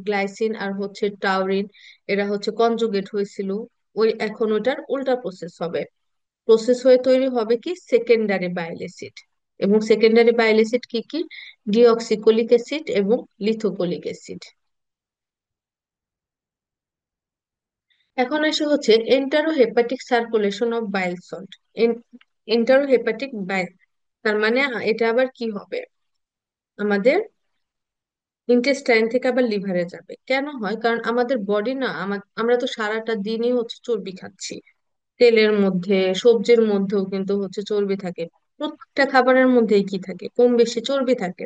গ্লাইসিন আর হচ্ছে টাউরিন, এরা হচ্ছে কনজুগেট হয়েছিল। এখন ওটার উল্টা প্রসেস হবে। প্রসেস হয়ে তৈরি হবে কি? সেকেন্ডারি বাইল অ্যাসিড। এবং সেকেন্ডারি বাইল অ্যাসিড কি কি? ডিঅক্সিকোলিক অ্যাসিড এবং লিথোকোলিক অ্যাসিড। এখন আসে হচ্ছে এন্টারোহেপাটিক সার্কুলেশন অফ বাইল সল্ট। এন্টারোহেপাটিক বাইল, তার মানে এটা আবার কি হবে? আমাদের ইন্টেস্টাইন থেকে আবার লিভারে যাবে। কেন হয়? কারণ আমাদের বডি না, আমরা তো সারাটা দিনই হচ্ছে চর্বি খাচ্ছি। তেলের মধ্যে, সবজির মধ্যেও কিন্তু হচ্ছে চর্বি থাকে। প্রত্যেকটা খাবারের মধ্যেই কি থাকে? কম বেশি চর্বি থাকে।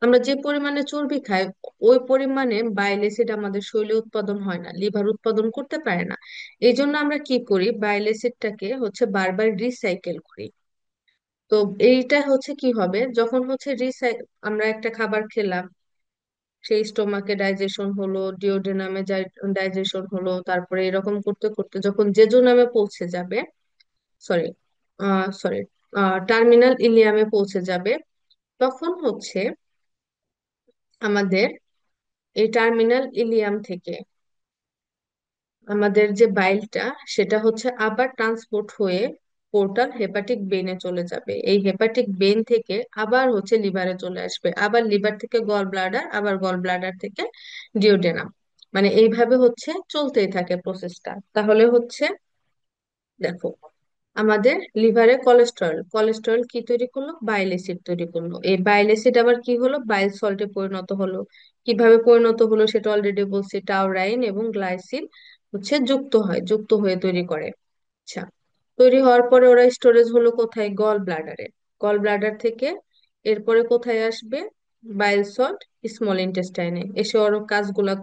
আমরা যে পরিমাণে চর্বি খাই, ওই পরিমাণে বাইল অ্যাসিড আমাদের শরীরে উৎপাদন হয় না, লিভার উৎপাদন করতে পারে না। এই জন্য আমরা কি করি? বাইল অ্যাসিডটাকে হচ্ছে বারবার রিসাইকেল করি। তো এইটা হচ্ছে কি হবে, যখন হচ্ছে আমরা একটা খাবার খেলাম, সেই স্টোমাকে ডাইজেশন হলো, ডিওডেনামে ডাইজেশন হলো, তারপরে এরকম করতে করতে যখন জেজুনামে পৌঁছে যাবে, সরি সরি টার্মিনাল ইলিয়ামে পৌঁছে যাবে, তখন হচ্ছে আমাদের এই টার্মিনাল ইলিয়াম থেকে আমাদের যে বাইলটা, সেটা হচ্ছে আবার ট্রান্সপোর্ট হয়ে পোর্টাল হেপাটিক বেনে চলে যাবে। এই হেপাটিক বেন থেকে আবার হচ্ছে লিভারে চলে আসবে, আবার লিভার থেকে গল ব্লাডার, আবার গল ব্লাডার থেকে ডিওডেনাম। মানে এইভাবে হচ্ছে চলতেই থাকে প্রসেসটা। তাহলে হচ্ছে দেখো, আমাদের লিভারে কোলেস্টেরল, কোলেস্টেরল কি তৈরি করলো? বাইল অ্যাসিড তৈরি করলো। এই বাইল অ্যাসিড আবার কি হলো? বাইল সল্টে পরিণত হলো। কিভাবে পরিণত হলো সেটা অলরেডি বলছি, টাউরাইন এবং গ্লাইসিন হচ্ছে যুক্ত হয়, যুক্ত হয়ে তৈরি করে। আচ্ছা, তৈরি হওয়ার পরে ওরা স্টোরেজ হলো কোথায়? গল ব্লাডারে। গল ব্লাডার থেকে এরপরে কোথায় আসবে? বাইল সল্ট স্মল ইন্টেস্টাইনে এসে ওর কাজগুলা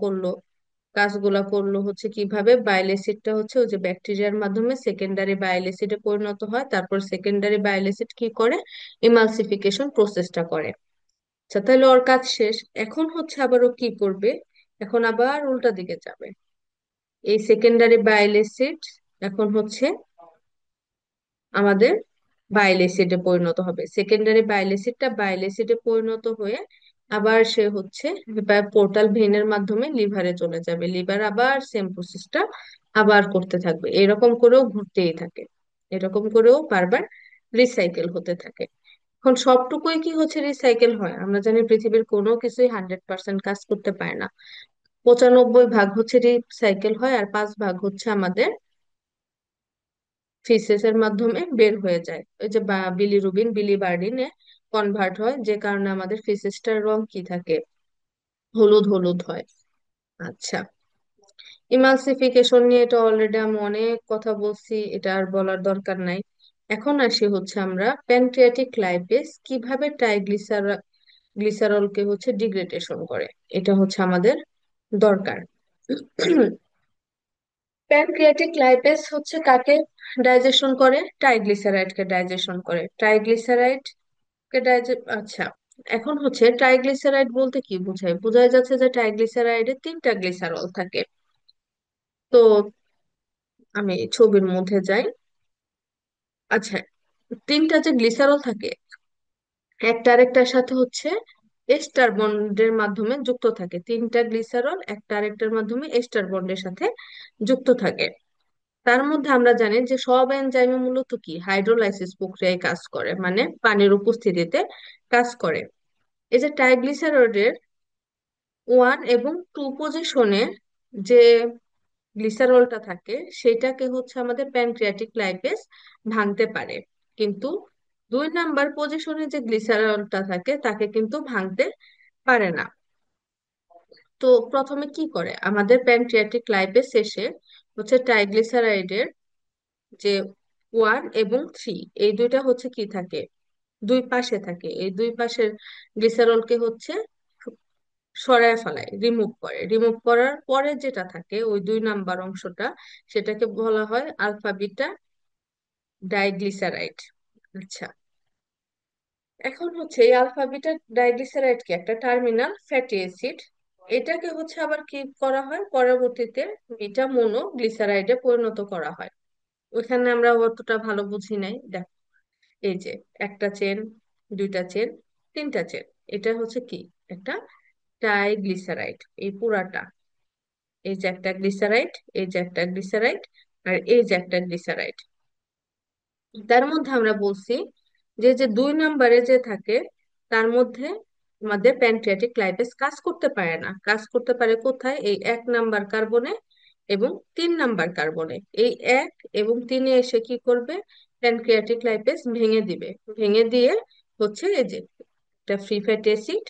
করলো হচ্ছে কিভাবে? বাইল অ্যাসিডটা হচ্ছে ওই যে ব্যাকটেরিয়ার মাধ্যমে সেকেন্ডারি বাইল অ্যাসিডে পরিণত হয়, তারপর সেকেন্ডারি বাইল অ্যাসিড কি করে? ইমালসিফিকেশন প্রসেসটা করে। আচ্ছা, তাহলে ওর কাজ শেষ। এখন হচ্ছে আবার ও কি করবে? এখন আবার উল্টা দিকে যাবে। এই সেকেন্ডারি বাইল অ্যাসিড এখন হচ্ছে আমাদের বাইল অ্যাসিডে পরিণত হবে। সেকেন্ডারি বাইল অ্যাসিডটা বাইল অ্যাসিডে পরিণত হয়ে আবার সে হচ্ছে পোর্টাল ভেনের মাধ্যমে লিভারে চলে যাবে। লিভার আবার সেম প্রসেসটা আবার করতে থাকবে, এরকম করেও ঘুরতেই থাকে, এরকম করেও বারবার রিসাইকেল হতে থাকে। এখন সবটুকুই কি হচ্ছে? রিসাইকেল হয়। আমরা জানি পৃথিবীর কোনো কিছুই 100% কাজ করতে পারে না। 95 ভাগ হচ্ছে রিসাইকেল হয়, আর 5 ভাগ হচ্ছে আমাদের ফিসেস এর মাধ্যমে বের হয়ে যায়। ওই যে বিলিরুবিন, বিলিবার্ডিনে কনভার্ট হয়, যে কারণে আমাদের ফিসেসটার রং কি থাকে? হলুদ হলুদ হয়। আচ্ছা, ইমালসিফিকেশন নিয়ে এটা অলরেডি আমি অনেক কথা বলছি, এটা আর বলার দরকার নাই। এখন আসি হচ্ছে আমরা প্যানক্রিয়াটিক লাইপেজ কিভাবে গ্লিসারলকে হচ্ছে ডিগ্রেডেশন করে, এটা হচ্ছে আমাদের দরকার। প্যানক্রিয়াটিক লাইপেজ হচ্ছে কাকে ডাইজেশন করে? ট্রাইগ্লিসারাইড কে ডাইজেশন করে। ট্রাইগ্লিসারাইড কে আচ্ছা, এখন হচ্ছে ট্রাইগ্লিসারাইড বলতে কি বোঝায়? বোঝায় যাচ্ছে যে ট্রাইগ্লিসারাইডে 3টা গ্লিসারল থাকে। তো আমি ছবির মধ্যে যাই। আচ্ছা, 3টা যে গ্লিসারল থাকে, একটা আরেকটার সাথে হচ্ছে এস্টার বন্ডের মাধ্যমে যুক্ত থাকে। 3টা গ্লিসারল একটা আরেকটার মাধ্যমে এস্টার বন্ডের সাথে যুক্ত থাকে। তার মধ্যে আমরা জানি যে সব এনজাইমে মূলত কি হাইড্রোলাইসিস প্রক্রিয়ায় কাজ করে, মানে পানির উপস্থিতিতে কাজ করে। এই যে ট্রাইগ্লিসারাইডের 1 এবং 2 পজিশনে যে গ্লিসারলটা থাকে, সেটাকে হচ্ছে আমাদের প্যানক্রিয়াটিক লাইপেজ ভাঙতে পারে। কিন্তু 2 নাম্বার পজিশনে যে গ্লিসারলটা থাকে তাকে কিন্তু ভাঙতে পারে না। তো প্রথমে কি করে আমাদের প্যানক্রিয়াটিক লাইপেজ এসে হচ্ছে ট্রাইগ্লিসারাইডের যে 1 এবং 3, এই দুইটা হচ্ছে কি থাকে? দুই পাশে থাকে। এই দুই পাশের গ্লিসারলকে হচ্ছে সরায় ফেলায়, রিমুভ করে। রিমুভ করার পরে যেটা থাকে ওই 2 নাম্বার অংশটা, সেটাকে বলা হয় আলফা বিটা ডাইগ্লিসারাইড। আচ্ছা, এখন হচ্ছে এই আলফা বিটা ডাইগ্লিসারাইড কি একটা টার্মিনাল ফ্যাটি অ্যাসিড। এটাকে হচ্ছে আবার কি করা হয়? পরবর্তীতে বিটা মোনো গ্লিসারাইডে পরিণত করা হয়। ওইখানে আমরা অতটা ভালো বুঝি নাই। দেখো, এই যে একটা চেন, 2টা চেন, 3টা চেন, এটা হচ্ছে কি একটা ট্রাইগ্লিসারাইড। এই পুরাটা, এই যে একটা গ্লিসারাইড, এই যে একটা গ্লিসারাইড, আর এই যে একটা গ্লিসারাইড। তার মধ্যে আমরা বলছি যে যে 2 নাম্বারে যে থাকে তার মধ্যে আমাদের প্যানক্রিয়াটিক লাইপেজ কাজ করতে পারে না। কাজ করতে পারে কোথায়? এই 1 নাম্বার কার্বনে এবং 3 নাম্বার কার্বনে। এই 1 এবং 3-এ এসে কি করবে? প্যানক্রিয়াটিক লাইপেজ ভেঙে দিবে। ভেঙে দিয়ে হচ্ছে এই যে একটা ফ্রি ফ্যাটি অ্যাসিড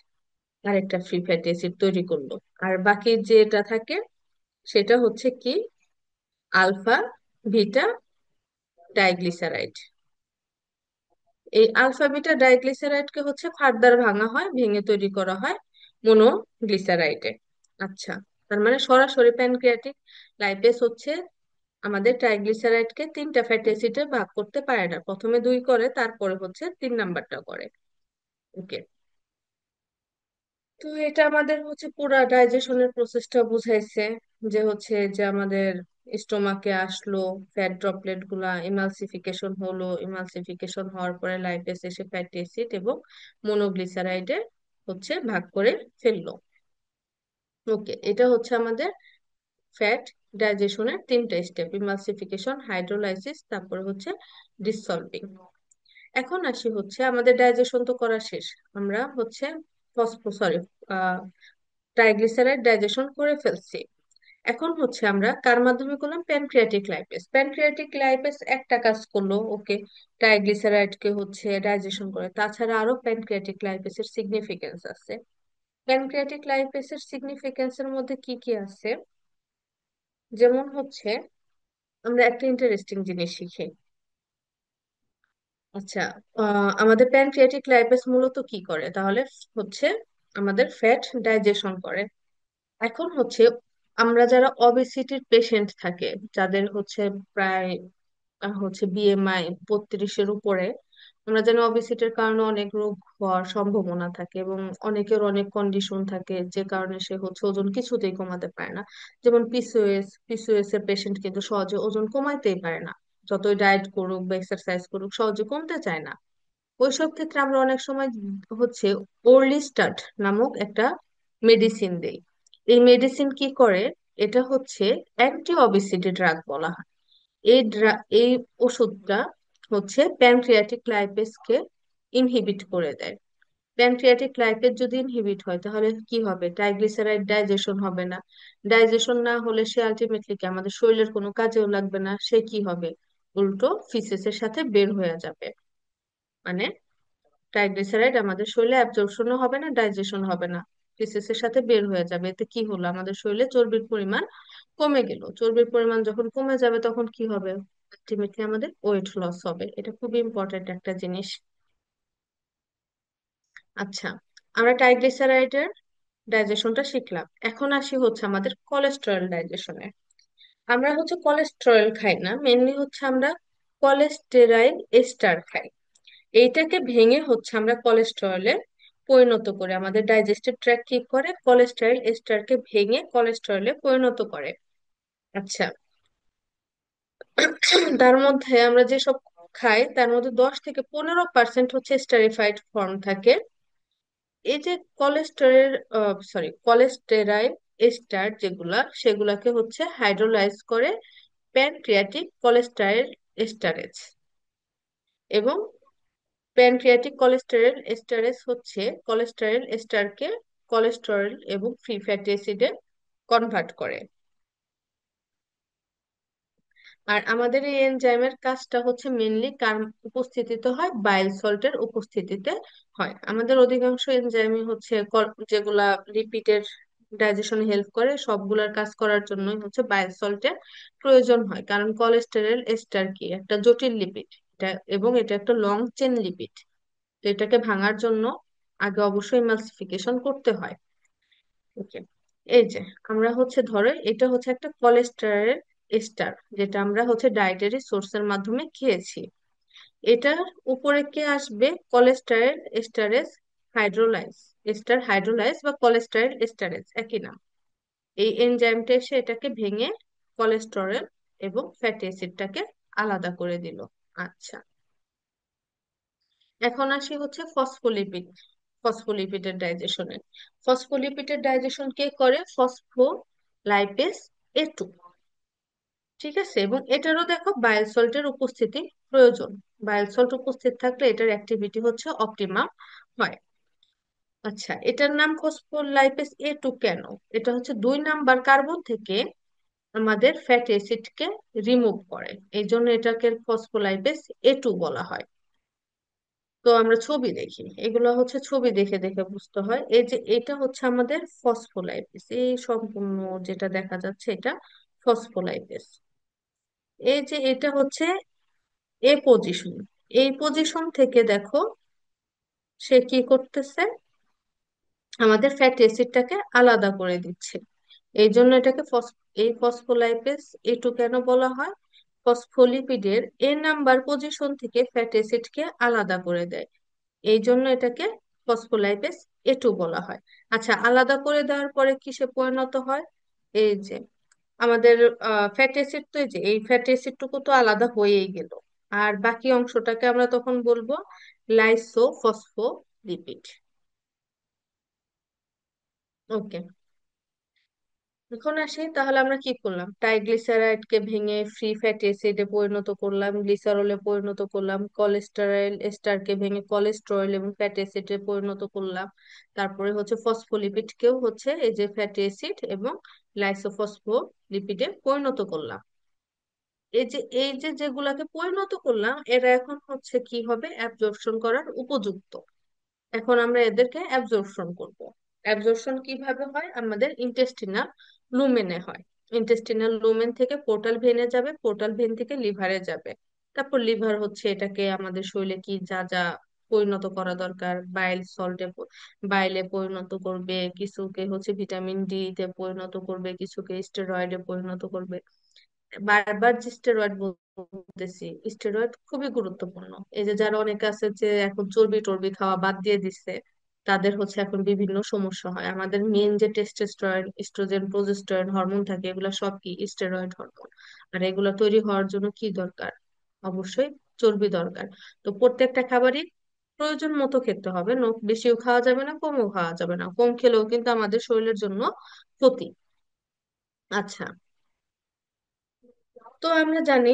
আর একটা ফ্রি ফ্যাটি অ্যাসিড তৈরি করলো। আর বাকি যেটা থাকে সেটা হচ্ছে কি আলফা বিটা ডাইগ্লিসারাইড। এই আলফা বিটা ডাইগ্লিসারাইডকে হচ্ছে ফার্দার ভাঙা হয়, ভেঙে তৈরি করা হয় মনোগ্লিসারাইডে। আচ্ছা, তার মানে সরাসরি প্যানক্রিয়াটিক লাইপেজ হচ্ছে আমাদের ট্রাইগ্লিসারাইডকে 3টা ফ্যাটি অ্যাসিডে ভাগ করতে পারে না। প্রথমে 2 করে, তারপরে হচ্ছে 3 নাম্বারটা করে। ওকে, তো এটা আমাদের হচ্ছে পুরা ডাইজেশনের প্রসেসটা বুঝাইছে। যে হচ্ছে যে আমাদের স্টোমাকে আসলো, ফ্যাট ড্রপলেট গুলা ইমালসিফিকেশন হলো, ইমালসিফিকেশন হওয়ার পরে লাইপেজ এসে ফ্যাটি অ্যাসিড এবং মনোগ্লিসারাইডে হচ্ছে ভাগ করে ফেললো। ওকে, এটা হচ্ছে আমাদের ফ্যাট ডাইজেশনের 3টা স্টেপ: ইমালসিফিকেশন, হাইড্রোলাইসিস, তারপরে হচ্ছে ডিসলভিং। এখন আসি হচ্ছে আমাদের ডাইজেশন তো করা শেষ। আমরা হচ্ছে সরি ট্রাইগ্লিসারাইড ডাইজেশন করে ফেলছি। এখন হচ্ছে আমরা কার মাধ্যমে করলাম, প্যানক্রিয়াটিক লাইপেজ। প্যানক্রিয়াটিক লাইপেজ একটা কাজ করলো, ওকে, ট্রাইগ্লিসারাইড কে হচ্ছে ডাইজেশন করে। তাছাড়া আরো প্যানক্রিয়াটিক লাইপেজের সিগনিফিকেন্স আছে। প্যানক্রিয়াটিক লাইপেজের সিগনিফিকেন্সের মধ্যে কি কি আছে, যেমন হচ্ছে আমরা একটা ইন্টারেস্টিং জিনিস শিখি। আচ্ছা, আমাদের প্যানক্রিয়াটিক লাইপেজ মূলত কি করে তাহলে, হচ্ছে আমাদের ফ্যাট ডাইজেশন করে। এখন হচ্ছে আমরা যারা অবেসিটির পেশেন্ট থাকে, যাদের হচ্ছে প্রায় হচ্ছে বিএমআই 32-এর উপরে, আমরা জানি অবেসিটির কারণে অনেক রোগ হওয়ার সম্ভাবনা থাকে, এবং অনেকের অনেক কন্ডিশন থাকে যে কারণে সে হচ্ছে ওজন কিছুতেই কমাতে পারে না। যেমন পিসিওএস এর পেশেন্ট কিন্তু সহজে ওজন কমাইতেই পারে না, যতই ডায়েট করুক বা এক্সারসাইজ করুক সহজে কমতে চায় না। ওইসব ক্ষেত্রে আমরা অনেক সময় হচ্ছে ওরলিস্টাট নামক একটা মেডিসিন দেই। এই মেডিসিন কি করে, এটা হচ্ছে অ্যান্টি অবেসিটি ড্রাগ বলা হয়। এই ওষুধটা হচ্ছে প্যানক্রিয়াটিক লাইপেজকে ইনহিবিট করে দেয়। প্যানক্রিয়াটিক লাইপেজ যদি ইনহিবিট হয় তাহলে কি হবে, ট্রাইগ্লিসারাইড ডাইজেশন হবে না। ডাইজেশন না হলে সে আলটিমেটলি কি আমাদের শরীরের কোনো কাজেও লাগবে না, সে কি হবে, উল্টো ফিসেসের সাথে বের হয়ে যাবে। মানে ট্রাইগ্লিসারাইড আমাদের শরীরে অ্যাবজর্পশনও হবে না, ডাইজেশন হবে না, ফিসেসের সাথে বের হয়ে যাবে। এতে কি হলো, আমাদের শরীরে চর্বির পরিমাণ কমে গেল। চর্বির পরিমাণ যখন কমে যাবে তখন কি হবে, আলটিমেটলি আমাদের ওয়েট লস হবে। এটা খুবই ইম্পর্ট্যান্ট একটা জিনিস। আচ্ছা, আমরা ট্রাইগ্লিসারাইডের ডাইজেশনটা শিখলাম। এখন আসি হচ্ছে আমাদের কোলেস্টেরল ডাইজেশনে। আমরা হচ্ছে কোলেস্টেরল খাই না, মেনলি হচ্ছে আমরা কোলেস্টেরাইল এস্টার খাই। এইটাকে ভেঙে হচ্ছে আমরা কোলেস্টেরলে পরিণত করে, আমাদের ডাইজেস্টিভ ট্র্যাক্ট কি করে, কোলেস্টেরল এস্টারকে ভেঙে কোলেস্টেরলে পরিণত করে। আচ্ছা, তার মধ্যে আমরা যেসব খাই তার মধ্যে 10 থেকে 15% হচ্ছে স্টারিফাইড ফর্ম থাকে। এই যে কোলেস্টেরাইল এস্টার যেগুলা, সেগুলাকে হচ্ছে হাইড্রোলাইজ করে প্যানক্রিয়াটিক কোলেস্টেরল এস্টারেজ। এবং প্যানক্রিয়াটিক কোলেস্টেরল এস্টারেজ হচ্ছে কোলেস্টেরল এস্টারকে কোলেস্টেরল এবং ফ্রি ফ্যাটি অ্যাসিডে কনভার্ট করে। আর আমাদের এই এনজাইমের কাজটা হচ্ছে মেনলি কার উপস্থিতিতে হয়, বাইল সল্টের উপস্থিতিতে হয়। আমাদের অধিকাংশ এনজাইমই হচ্ছে যেগুলা লিপিডের ডাইজেশনে হেল্প করে, সবগুলার কাজ করার জন্যই হচ্ছে বাইল সল্টের প্রয়োজন হয়। কারণ কোলেস্টেরল এস্টার কি একটা জটিল লিপিড, এটা এবং এটা একটা লং চেন লিপিড। তো এটাকে ভাঙার জন্য আগে অবশ্যই এমালসিফিকেশন করতে হয়। ওকে, এই যে আমরা হচ্ছে ধরো এটা হচ্ছে একটা কোলেস্টেরল এস্টার, যেটা আমরা হচ্ছে ডায়েটারি সোর্সের মাধ্যমে খেয়েছি। এটার উপরে কে আসবে, cholesterol esterase hydrolase. Ester hydrolase বা কোলেস্টেরল এস্টারেজ একই নাম। এই এনজাইমটা এসে এটাকে ভেঙে কোলেস্টেরল এবং ফ্যাটি অ্যাসিডটাকে আলাদা করে দিল। আচ্ছা, এখন আসি হচ্ছে ফসফোলিপিড। ফসফোলিপিডের ডাইজেশনে, ফসফোলিপিডের ডাইজেশন কে করে, ফসফোলাইপেজ A2। ঠিক আছে, এবং এটারও দেখো বাইল সল্টের উপস্থিতি প্রয়োজন। বাইল সল্ট উপস্থিত থাকলে এটার অ্যাক্টিভিটি হচ্ছে অপটিমাম হয়। আচ্ছা, এটার নাম ফসফোলাইপেজ A2 কেন, এটা হচ্ছে 2 নাম্বার কার্বন থেকে আমাদের ফ্যাটি অ্যাসিডকে রিমুভ করে, এই জন্য এটাকে ফসফোলাইপেজ A2 বলা হয়। তো আমরা ছবি দেখি, এগুলো হচ্ছে ছবি দেখে দেখে বুঝতে হয়। এই যে এটা হচ্ছে আমাদের ফসফোলাইপেজ, এই সম্পূর্ণ যেটা দেখা যাচ্ছে এটা ফসফোলাইপেজ। এই যে এটা হচ্ছে এ পজিশন, এই পজিশন থেকে দেখো সে কি করতেছে, আমাদের ফ্যাটি অ্যাসিডটাকে আলাদা করে দিচ্ছে। এই জন্য এটাকে এই ফসফোলাইপেজ A2 কেন বলা হয়, ফসফোলিপিডের A নাম্বার পজিশন থেকে ফ্যাটি অ্যাসিডকে আলাদা করে দেয়, এই জন্য এটাকে ফসফোলাইপেজ A2 বলা হয়। আচ্ছা, আলাদা করে দেওয়ার পরে কিসে পরিণত হয়, এই যে আমাদের ফ্যাটি অ্যাসিড, তো এই যে এই ফ্যাটি অ্যাসিডটুকু তো আলাদা হয়েই গেল, আর বাকি অংশটাকে আমরা তখন বলবো লাইসোফসফোলিপিড। ওকে, এখন আসি, তাহলে আমরা কি করলাম? ট্রাইগ্লিসারাইড কে ভেঙে ফ্রি ফ্যাটি অ্যাসিডে পরিণত করলাম, গ্লিসারলে পরিণত করলাম, কোলেস্টেরল এস্টারকে ভেঙে কোলেস্টেরল এবং ফ্যাটি অ্যাসিডে পরিণত করলাম। তারপরে হচ্ছে ফসফোলিপিড কেও হচ্ছে এই যে ফ্যাটি অ্যাসিড এবং লাইসোফসফোলিপিডে পরিণত করলাম। এই যে যেগুলাকে পরিণত করলাম, এরা এখন হচ্ছে কি হবে, অ্যাবজর্পশন করার উপযুক্ত। এখন আমরা এদেরকে অ্যাবজর্পশন করব। অ্যাবজর্পশন কিভাবে হয়? আমাদের ইন্টেস্টিনাল লুমেনে হয়। ইন্টেস্টিনাল লুমেন থেকে পোর্টাল ভেনে যাবে, পোর্টাল ভেন থেকে লিভারে যাবে। তারপর লিভার হচ্ছে এটাকে আমাদের শরীরে কি যা যা পরিণত করা দরকার, বাইল সল্টে, বাইলে পরিণত করবে, কিছুকে হচ্ছে ভিটামিন ডি তে পরিণত করবে, কিছুকে স্টেরয়েডে পরিণত করবে। বারবার যে স্টেরয়েড বলতেছি, স্টেরয়েড খুবই গুরুত্বপূর্ণ। এই যে যারা অনেকে আছে যে এখন চর্বি টর্বি খাওয়া বাদ দিয়ে দিচ্ছে, তাদের হচ্ছে এখন বিভিন্ন সমস্যা হয়। আমাদের মেন যে টেস্টোস্টেরন, এস্ট্রোজেন, প্রোজেস্টেরন হরমোন থাকে, এগুলো সব কি স্টেরয়েড হরমোন। আর এগুলো তৈরি হওয়ার জন্য কি দরকার? অবশ্যই চর্বি দরকার। তো প্রত্যেকটা খাবারই প্রয়োজন মতো খেতে হবে, বেশিও খাওয়া যাবে না, কমও খাওয়া যাবে না। কম খেলেও কিন্তু আমাদের শরীরের জন্য ক্ষতি। আচ্ছা, তো আমরা জানি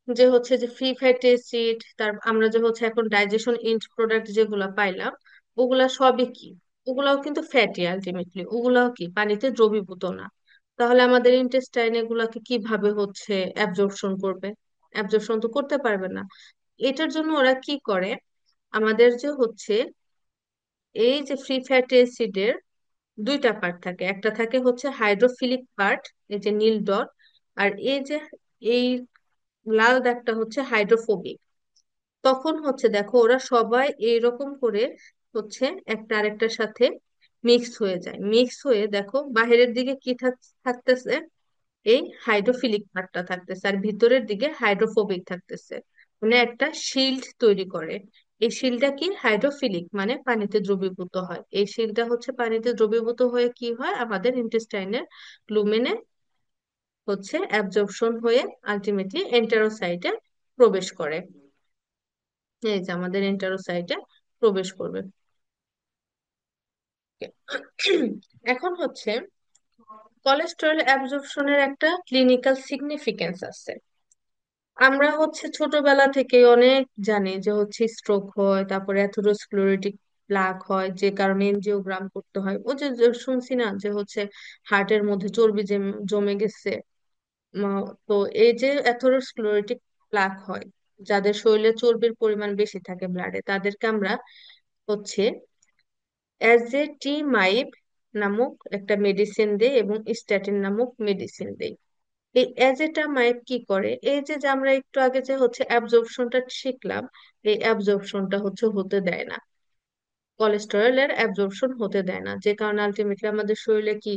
যে হচ্ছে যে ফ্রি ফ্যাটি অ্যাসিড, তার আমরা যে হচ্ছে এখন ডাইজেশন এন্ড প্রোডাক্ট যেগুলা পাইলাম, ওগুলা সবই কি? ওগুলাও কিন্তু ফ্যাটি, আলটিমেটলি ওগুলাও কি পানিতে দ্রবীভূত না। তাহলে আমাদের ইন্টেস্টাইন এগুলাকে কিভাবে হচ্ছে অ্যাবজর্পশন করবে? অ্যাবজর্পশন তো করতে পারবে না। এটার জন্য ওরা কি করে, আমাদের যে হচ্ছে এই যে ফ্রি ফ্যাটি অ্যাসিডের দুইটা পার্ট থাকে। একটা থাকে হচ্ছে হাইড্রোফিলিক পার্ট, এই যে নীল ডট। আর এই যে এই লাল দাগটা হচ্ছে হাইড্রোফোবিক। তখন হচ্ছে দেখো ওরা সবাই এইরকম করে হচ্ছে একটা আরেকটার সাথে মিক্স হয়ে যায়। মিক্স হয়ে দেখো বাহিরের দিকে কি থাকতেছে, এই হাইড্রোফিলিক পার্টটা থাকতেছে, আর ভিতরের দিকে হাইড্রোফোবিক থাকতেছে। মানে একটা শিল্ড তৈরি করে। এই শিল্ডটা কি? হাইড্রোফিলিক, মানে পানিতে দ্রবীভূত হয়। এই শিল্ডটা হচ্ছে পানিতে দ্রবীভূত হয়ে কি হয়, আমাদের ইন্টেস্টাইনের লুমেনে হচ্ছে অ্যাবজর্পশন হয়ে আলটিমেটলি এন্টারোসাইটে প্রবেশ করে। এই যে আমাদের এন্টারোসাইটে প্রবেশ করবে। এখন হচ্ছে কোলেস্টেরল অ্যাবজর্পশনের একটা ক্লিনিক্যাল সিগনিফিকেন্স আছে। আমরা হচ্ছে ছোটবেলা থেকে অনেক জানি যে হচ্ছে স্ট্রোক হয়, তারপরে অ্যাথেরোস্ক্লেরোটিক প্লাক হয়, যে কারণে এনজিওগ্রাম করতে হয়। ও যে যে শুনছি না যে হচ্ছে হার্টের মধ্যে চর্বি জমে গেছে। তো এই যে অ্যাথেরোস্ক্লেরোটিক প্লাক হয়, যাদের শরীরে চর্বির পরিমাণ বেশি থাকে ব্লাডে, তাদেরকে আমরা হচ্ছে অ্যাজেটিমাইব নামক একটা মেডিসিন দেই এবং স্ট্যাটিন নামক মেডিসিন দেই। এই অ্যাজেটামাইব কি করে, এই যে যে আমরা একটু আগে যে হচ্ছে অ্যাবজর্পশনটা শিখলাম, এই অ্যাবজর্পশনটা হচ্ছে হতে দেয় না। কোলেস্টেরলের অ্যাবজর্পশন হতে দেয় না, যে কারণে আলটিমেটলি আমাদের শরীরে কি,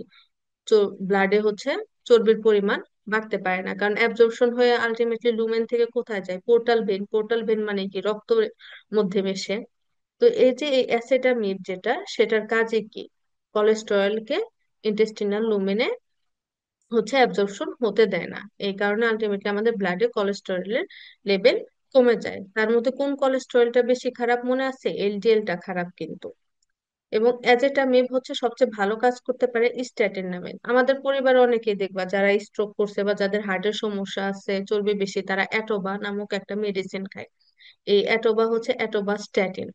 ব্লাডে হচ্ছে চর্বির পরিমাণ বাড়তে পারে না। কারণ অ্যাবজর্পশন হয়ে আলটিমেটলি লুমেন থেকে কোথায় যায়? Portal when. পোর্টাল ভেন মানে কি? রক্তের মধ্যে মেশে। তো এই যে এই অ্যাসেটামিব যেটা, সেটার কাজে কি? কোলেস্টেরলকে ইন্টেস্টিনাল লুমেনে হচ্ছে অ্যাবজর্পশন হতে দেয় না। এই কারণে আলটিমেটলি আমাদের ব্লাডে কোলেস্টেরলের লেভেল কমে যায়। তার মধ্যে কোন কোলেস্টেরলটা বেশি খারাপ মনে আছে? এলডিএলটা খারাপ কিন্তু। এবং অ্যাজেটামিব হচ্ছে সবচেয়ে ভালো কাজ করতে পারে স্ট্যাটিন নামে। আমাদের পরিবারে অনেকেই দেখবা যারা স্ট্রোক করছে বা যাদের হার্টের সমস্যা আছে, চর্বি বেশি, তারা অ্যাটোবা নামক একটা মেডিসিন খায়। এই অ্যাটোবা হচ্ছে অ্যাটোবা স্ট্যাটিন,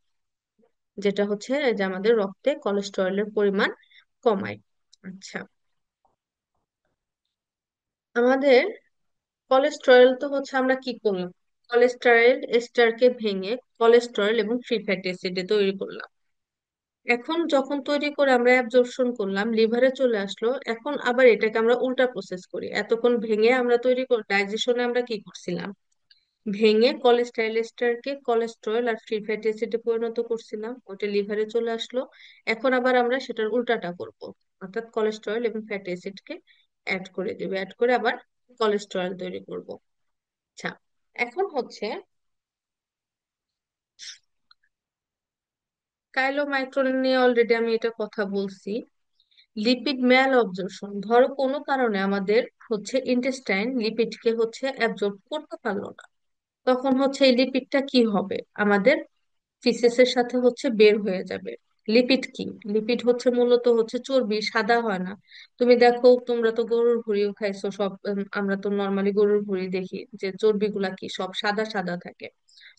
যেটা হচ্ছে যে আমাদের রক্তে কোলেস্টেরলের পরিমাণ কমায়। আচ্ছা, আমাদের কোলেস্টেরল তো হচ্ছে আমরা কি করলাম, কোলেস্টেরল এস্টারকে ভেঙে কোলেস্টেরল এবং ফ্রি ফ্যাটি অ্যাসিডে তৈরি করলাম। এখন যখন তৈরি করে আমরা অ্যাবজর্পশন করলাম, লিভারে চলে আসলো। এখন আবার এটাকে আমরা উল্টা প্রসেস করি। এতক্ষণ ভেঙে আমরা তৈরি করি, ডাইজেশনে আমরা কি করছিলাম, ভেঙে কোলেস্টেরল এস্টারকে কোলেস্টেরল আর ফ্রি ফ্যাটি অ্যাসিডে পরিণত করছিলাম, ওটা লিভারে চলে আসলো। এখন আবার আমরা সেটার উল্টাটা করব, অর্থাৎ কোলেস্টেরল এবং ফ্যাটি অ্যাসিডকে অ্যাড করে দেবে, অ্যাড করে আবার কোলেস্টেরল তৈরি করব। আচ্ছা, এখন হচ্ছে কাইলোমাইক্রন নিয়ে অলরেডি আমি এটা কথা বলছি। লিপিড ম্যাল অবজর্পশন, ধরো কোনো কারণে আমাদের হচ্ছে ইন্টেস্টাইন লিপিডকে হচ্ছে অ্যাবজর্ব করতে পারলো না, তখন হচ্ছে এই লিপিডটা কি হবে, আমাদের ফিসেসের সাথে হচ্ছে বের হয়ে যাবে। লিপিড কি? লিপিড হচ্ছে মূলত হচ্ছে চর্বি, সাদা হয় না। তুমি দেখো, তোমরা তো গরুর ভুঁড়িও খাইছো সব, আমরা তো নর্মালি গরুর ভুঁড়ি দেখি যে চর্বিগুলা কি সব সাদা সাদা থাকে।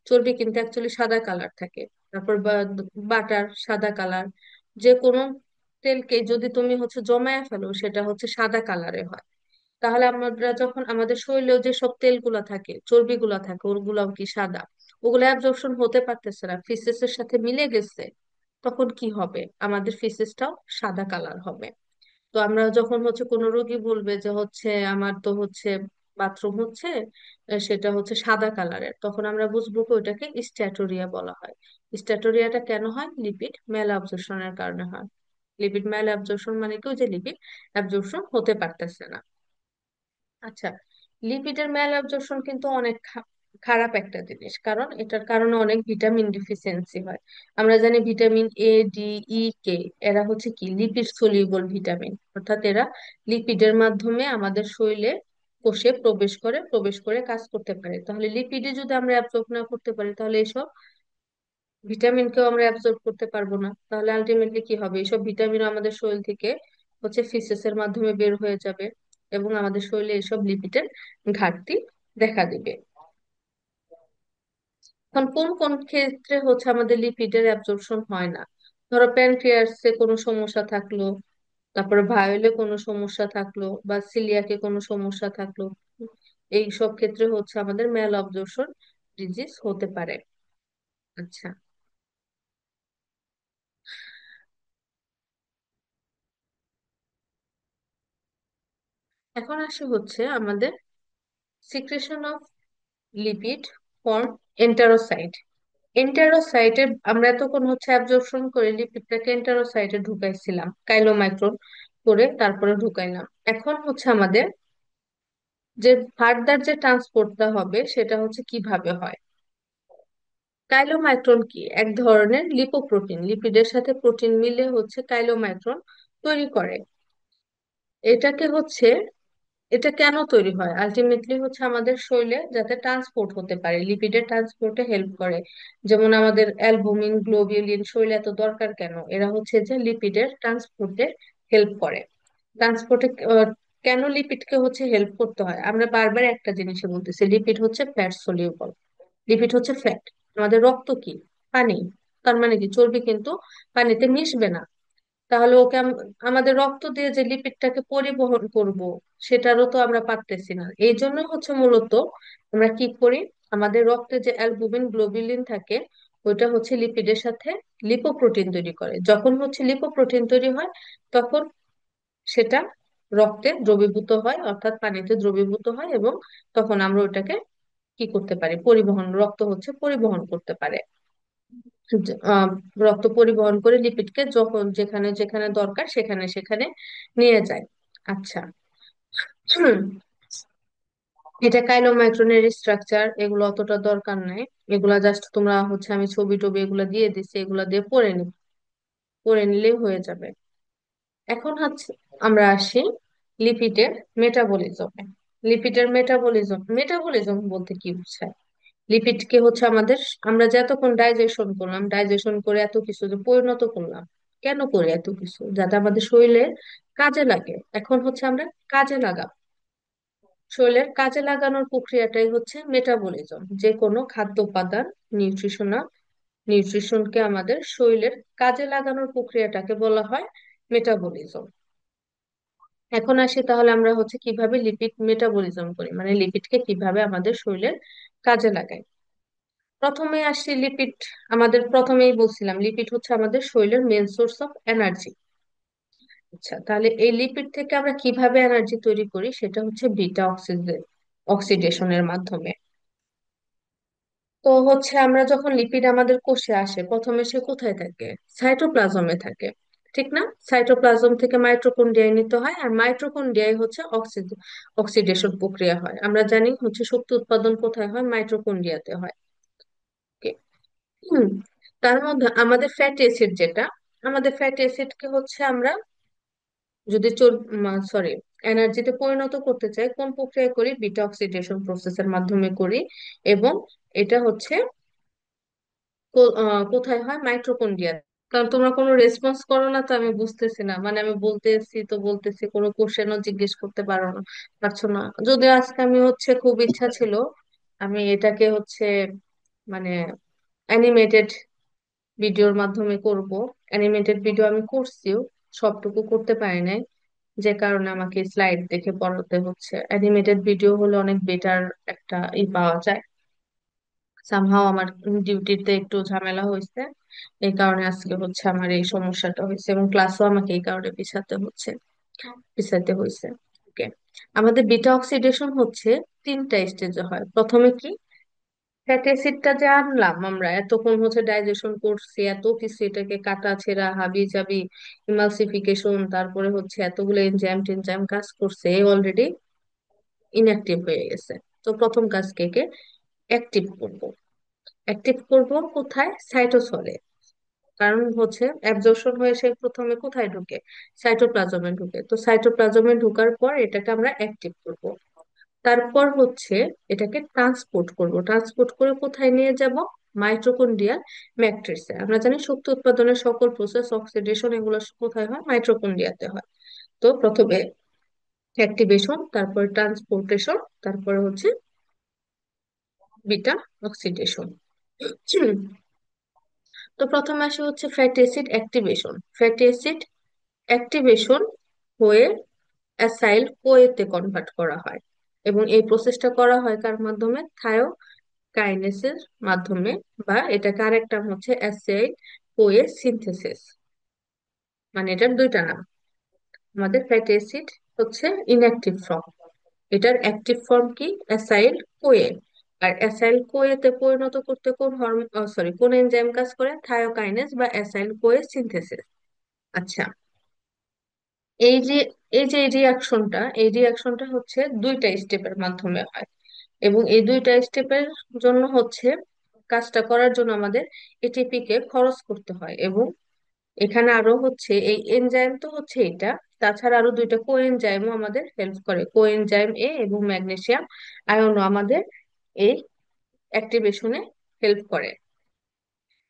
চর্বি কিন্তু অ্যাকচুয়ালি সাদা কালার থাকে। তারপর বাটার সাদা কালার। যে কোনো তেলকে যদি তুমি হচ্ছে জমায়ে ফেলো সেটা হচ্ছে সাদা কালারে হয়। তাহলে আমরা যখন আমাদের শরীরেও যে সব তেলগুলা থাকে, চর্বিগুলা থাকে, ওগুলাও কি সাদা? ওগুলো অ্যাবজর্পশন হতে পারতেছে না, ফিসেসের সাথে মিলে গেছে। তখন কি হবে? আমাদের ফিসেসটাও সাদা কালার হবে। তো আমরা যখন হচ্ছে কোনো রোগী বলবে যে হচ্ছে আমার তো হচ্ছে বাথরুম হচ্ছে সেটা হচ্ছে সাদা কালারের, তখন আমরা বুঝবো কি ওইটাকে স্ট্যাটোরিয়া বলা হয়। স্ট্যাটোরিয়াটা কেন হয়? লিপিড ম্যাল অ্যাবজর্পশনের কারণে হয়। লিপিড ম্যাল অ্যাবজর্পশন মানে কি, ওই যে লিপিড অ্যাবজর্পশন হতে পারতেছে না। আচ্ছা, লিপিডের ম্যাল অ্যাবজর্পশন কিন্তু অনেক খারাপ একটা জিনিস, কারণ এটার কারণে অনেক ভিটামিন ডিফিসিয়েন্সি হয়। আমরা জানি ভিটামিন এ, ডি, ই, কে, এরা হচ্ছে কি লিপিড সলিউবল ভিটামিন, অর্থাৎ এরা লিপিডের মাধ্যমে আমাদের শরীরে কোষে প্রবেশ করে কাজ করতে পারে। তাহলে লিপিডে যদি আমরা অ্যাবজর্ব না করতে পারি, তাহলে এইসব ভিটামিনকেও আমরা অ্যাবজর্ব করতে পারবো না। তাহলে আলটিমেটলি কি হবে? এইসব ভিটামিনও আমাদের শরীর থেকে হচ্ছে ফিসেসের মাধ্যমে বের হয়ে যাবে, এবং আমাদের শরীরে এইসব লিপিডের ঘাটতি দেখা দিবে। এখন কোন কোন ক্ষেত্রে হচ্ছে আমাদের লিপিডের অ্যাবজর্পশন হয় না? ধরো প্যানক্রিয়াসে কোনো সমস্যা থাকলো, তারপরে ভায়োলে কোনো সমস্যা থাকলো, বা সিলিয়াকে কোনো সমস্যা থাকলো, এই সব ক্ষেত্রে হচ্ছে আমাদের ম্যাল অ্যাবজর্পশন ডিজিজ হতে পারে। আচ্ছা, এখন আসে হচ্ছে আমাদের সিক্রেশন অফ লিপিড ফর্ম এন্টারোসাইট। এন্টারোসাইটে আমরা এতক্ষণ হচ্ছে অ্যাবজর্পশন করে লিপিডটাকে এন্টারোসাইটে ঢুকাইছিলাম, কাইলোমাইক্রন করে তারপরে ঢুকাইলাম। এখন হচ্ছে আমাদের যে ফার্দার যে ট্রান্সপোর্টটা হবে সেটা হচ্ছে কিভাবে হয়। কাইলোমাইক্রন কি? এক ধরনের লিপোপ্রোটিন, লিপিডের সাথে প্রোটিন মিলে হচ্ছে কাইলোমাইক্রন তৈরি করে। এটাকে হচ্ছে, এটা কেন তৈরি হয়? আলটিমেটলি হচ্ছে আমাদের শরীরে যাতে ট্রান্সপোর্ট হতে পারে, লিপিডের ট্রান্সপোর্টে হেল্প করে। যেমন আমাদের অ্যালবুমিন, গ্লোবিউলিন শরীরে এত দরকার কেন? এরা হচ্ছে যে লিপিডের ট্রান্সপোর্টে হেল্প করে। ট্রান্সপোর্টে কেন লিপিডকে হচ্ছে হেল্প করতে হয়? আমরা বারবার একটা জিনিসই বলতেছি, লিপিড হচ্ছে ফ্যাট সলিউবল। লিপিড হচ্ছে ফ্যাট। আমাদের রক্ত কি? পানি। তার মানে কি চর্বি কিন্তু পানিতে মিশবে না। তাহলে ওকে আমাদের রক্ত দিয়ে যে লিপিডটাকে পরিবহন করব, সেটারও তো আমরা পারতেছি না। এই জন্য হচ্ছে মূলত আমরা কি করি, আমাদের রক্তে যে অ্যালবুমিন, গ্লোবুলিন থাকে, ওইটা হচ্ছে লিপিডের সাথে লিপোপ্রোটিন তৈরি করে। যখন হচ্ছে লিপোপ্রোটিন তৈরি হয়, তখন সেটা রক্তে দ্রবীভূত হয়, অর্থাৎ পানিতে দ্রবীভূত হয়, এবং তখন আমরা ওটাকে কি করতে পারি, পরিবহন, রক্ত হচ্ছে পরিবহন করতে পারে। আহ, রক্ত পরিবহন করে লিপিডকে যখন যেখানে যেখানে দরকার সেখানে সেখানে নিয়ে যায়। আচ্ছা, হুম, এটা কাইলোমাইক্রনের স্ট্রাকচার, এগুলো অতটা দরকার নাই। এগুলা জাস্ট তোমরা হচ্ছে, আমি ছবি টবি এগুলা দিয়ে দিচ্ছি, এগুলা দিয়ে পড়ে নিলেই হয়ে যাবে। এখন হচ্ছে আমরা আসি লিপিডের মেটাবলিজমে। লিপিডের মেটাবলিজম, মেটাবলিজম বলতে কি বোঝায়? লিপিডকে হচ্ছে আমাদের, আমরা যে এতক্ষণ ডাইজেশন করলাম, ডাইজেশন করে এত কিছু যে পরিণত করলাম, কেন করি এত কিছু? যাতে আমাদের শরীরে কাজে লাগে। এখন হচ্ছে আমরা কাজে লাগাবো। শরীরের কাজে লাগানোর প্রক্রিয়াটাই হচ্ছে মেটাবলিজম। যে কোনো খাদ্য উপাদান, নিউট্রিশনাল নিউট্রিশনকে আমাদের শরীরের কাজে লাগানোর প্রক্রিয়াটাকে বলা হয় মেটাবলিজম। এখন আসি তাহলে আমরা হচ্ছে কিভাবে লিপিড মেটাবলিজম করি, মানে লিপিডকে কিভাবে আমাদের শরীরের কাজে লাগাই। প্রথমে আসি লিপিড। আমাদের প্রথমেই বলছিলাম লিপিড হচ্ছে আমাদের শরীরের মেন সোর্স অফ এনার্জি। আচ্ছা, তাহলে এই লিপিড থেকে আমরা কিভাবে এনার্জি তৈরি করি, সেটা হচ্ছে বিটা অক্সিডেশনের মাধ্যমে। তো হচ্ছে আমরা যখন লিপিড আমাদের কোষে আসে, প্রথমে সে কোথায় থাকে? সাইটোপ্লাজমে থাকে, ঠিক না? সাইটোপ্লাজম থেকে মাইটোকন্ড্রিয়ায় নিতে হয়, আর মাইটোকন্ড্রিয়ায় হচ্ছে অক্সিডেশন প্রক্রিয়া হয়। আমরা জানি হচ্ছে শক্তি উৎপাদন কোথায় হয়? মাইটোকন্ড্রিয়াতে হয়। Okay? হুম, তার মধ্যে আমাদের ফ্যাটি অ্যাসিড যেটা, আমাদের ফ্যাটি অ্যাসিডকে হচ্ছে আমরা যদি সরি এনার্জিতে পরিণত করতে চাই, কোন প্রক্রিয়া করি? বিটা অক্সিডেশন প্রসেসের মাধ্যমে করি। এবং এটা হচ্ছে কোথায় হয়? মাইটোকন্ড্রিয়া। কারণ তোমরা কোনো রেসপন্স করো না, তো আমি বুঝতেছি না, মানে আমি বলতেছি তো বলতেছি, কোনো কোশ্চেনও জিজ্ঞেস করতে পারো না, পারছো না। যদিও আজকে আমি হচ্ছে খুব ইচ্ছা ছিল আমি এটাকে হচ্ছে মানে অ্যানিমেটেড ভিডিওর মাধ্যমে করব। অ্যানিমেটেড ভিডিও আমি করছিও, সবটুকু করতে পারি নাই, যে কারণে আমাকে স্লাইড দেখে পড়াতে হচ্ছে। অ্যানিমেটেড ভিডিও হলে অনেক বেটার একটা পাওয়া যায়। সামহাও আমার ডিউটিতে একটু ঝামেলা হয়েছে, এই কারণে আজকে হচ্ছে আমার এই সমস্যাটা হয়েছে, এবং ক্লাসও আমাকে এই কারণে পিছাতে হয়েছে। ওকে, আমাদের বিটা অক্সিডেশন হচ্ছে তিনটা স্টেজে হয়। প্রথমে কি, ফ্যাটি অ্যাসিডটা যে আনলাম আমরা, এতক্ষণ হচ্ছে ডাইজেশন করছি, এত কিছু, এটাকে কাটা ছেঁড়া হাবি জাবি, ইমালসিফিকেশন, তারপরে হচ্ছে এতগুলো এনজাইম টেনজাইম কাজ করছে, অলরেডি ইনঅ্যাক্টিভ হয়ে গেছে। তো প্রথম কাজ কে কে অ্যাক্টিভ করব। অ্যাক্টিভ করব কোথায়? সাইটোসলে। কারণ হচ্ছে অ্যাবজর্পশন হয়ে সে প্রথমে কোথায় ঢুকে? সাইটোপ্লাজমে ঢুকে। তো সাইটোপ্লাজমে ঢোকার পর এটাকে আমরা অ্যাক্টিভ করব। তারপর হচ্ছে এটাকে ট্রান্সপোর্ট করব। ট্রান্সপোর্ট করে কোথায় নিয়ে যাব? মাইটোকন্ড্রিয়াল ম্যাট্রিক্সে। আমরা জানি শক্তি উৎপাদনের সকল প্রসেস, অক্সিডেশন, এগুলো কোথায় হয়? মাইটোকন্ড্রিয়াতে হয়। তো প্রথমে অ্যাক্টিভেশন, তারপরে ট্রান্সপোর্টেশন, তারপরে হচ্ছে বিটা অক্সিডেশন। তো প্রথমে আসে হচ্ছে fatty acid activation. Fatty acid activation হয়ে অ্যাসাইল কোয়েতে কনভার্ট করা হয়, এবং এই প্রসেসটা করা হয় কার মাধ্যমে? থায়োকাইনেসের মাধ্যমে, বা এটাকে আরেকটা নাম হচ্ছে অ্যাসাইল কোয়ে সিনথেসিস। মানে এটার দুইটা নাম। আমাদের ফ্যাটি অ্যাসিড হচ্ছে ইনঅ্যাক্টিভ ফর্ম, এটার অ্যাক্টিভ ফর্ম কি? অ্যাসাইল কোয়ে। আর অ্যাসাইল কোয়েতে পরিণত করতে কোন হরমোন, সরি, কোন এনজাইম কাজ করে? থায়োকাইনেস বা অ্যাসাইল কোয়ে সিনথেসিস। আচ্ছা, এই যে এই রিয়াকশনটা হচ্ছে দুইটা স্টেপের মাধ্যমে হয়, এবং এই দুইটা স্টেপের জন্য হচ্ছে, কাজটা করার জন্য আমাদের এটিপি কে খরচ করতে হয়। এবং এখানে আরো হচ্ছে এই এনজাইম তো হচ্ছে এটা, তাছাড়া আরো দুইটা কোএনজাইমও আমাদের হেল্প করে, কোএনজাইম এ এবং ম্যাগনেসিয়াম আয়নও আমাদের এই অ্যাক্টিভেশনে হেল্প করে।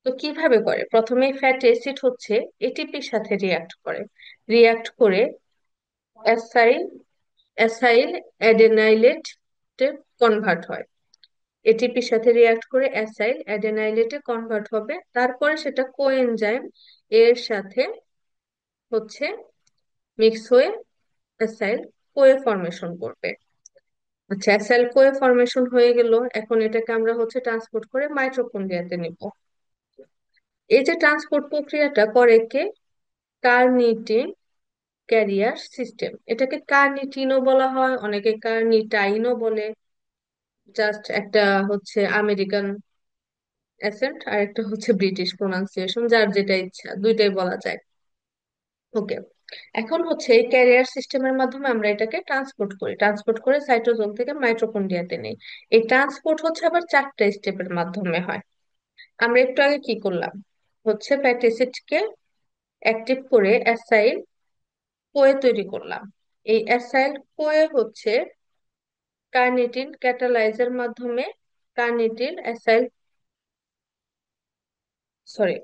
তো কিভাবে করে? প্রথমে ফ্যাটি অ্যাসিড হচ্ছে এটিপির সাথে রিয়াক্ট করে অ্যাসাইল অ্যাসাইল অ্যাডেনাইলেটে কনভার্ট হয়। এটিপির সাথে রিয়াক্ট করে অ্যাসাইল অ্যাডেনাইলেটে কনভার্ট হবে, তারপরে সেটা কোএনজাইম এর সাথে হচ্ছে মিক্স হয়ে অ্যাসাইল কোয়ে ফরমেশন করবে। আচ্ছা, অ্যাসাইল কোয়ে ফরমেশন হয়ে গেল, এখন এটাকে আমরা হচ্ছে ট্রান্সপোর্ট করে মাইটোকন্ড্রিয়াতে নিব। এই যে ট্রান্সপোর্ট প্রক্রিয়াটা করে কে? Carnitine career system. এটাকে কার্নিটিনও বলা হয়, অনেকে কার্নিটাইনও বলে। জাস্ট একটা হচ্ছে আমেরিকান অ্যাসেন্ট, আর একটা হচ্ছে ব্রিটিশ প্রোনাউন্সিয়েশন, যার যেটা ইচ্ছা দুইটাই বলা যায়। ওকে, এখন হচ্ছে এই ক্যারিয়ার সিস্টেমের মাধ্যমে আমরা এটাকে ট্রান্সপোর্ট করে সাইটোজোল থেকে মাইটোকন্ড্রিয়াতে নেই। এই ট্রান্সপোর্ট হচ্ছে আবার চারটা স্টেপের মাধ্যমে হয়। আমরা একটু আগে কি করলাম? হচ্ছে ফ্যাটি অ্যাসিডকে অ্যাক্টিভ করে অ্যাসাইল কোয়ে তৈরি করলাম। এই অ্যাসাইল কোয়ে হচ্ছে কার্নিটিন ক্যাটালাইজের মাধ্যমে কার্নিটিন অ্যাসাইল, সরি,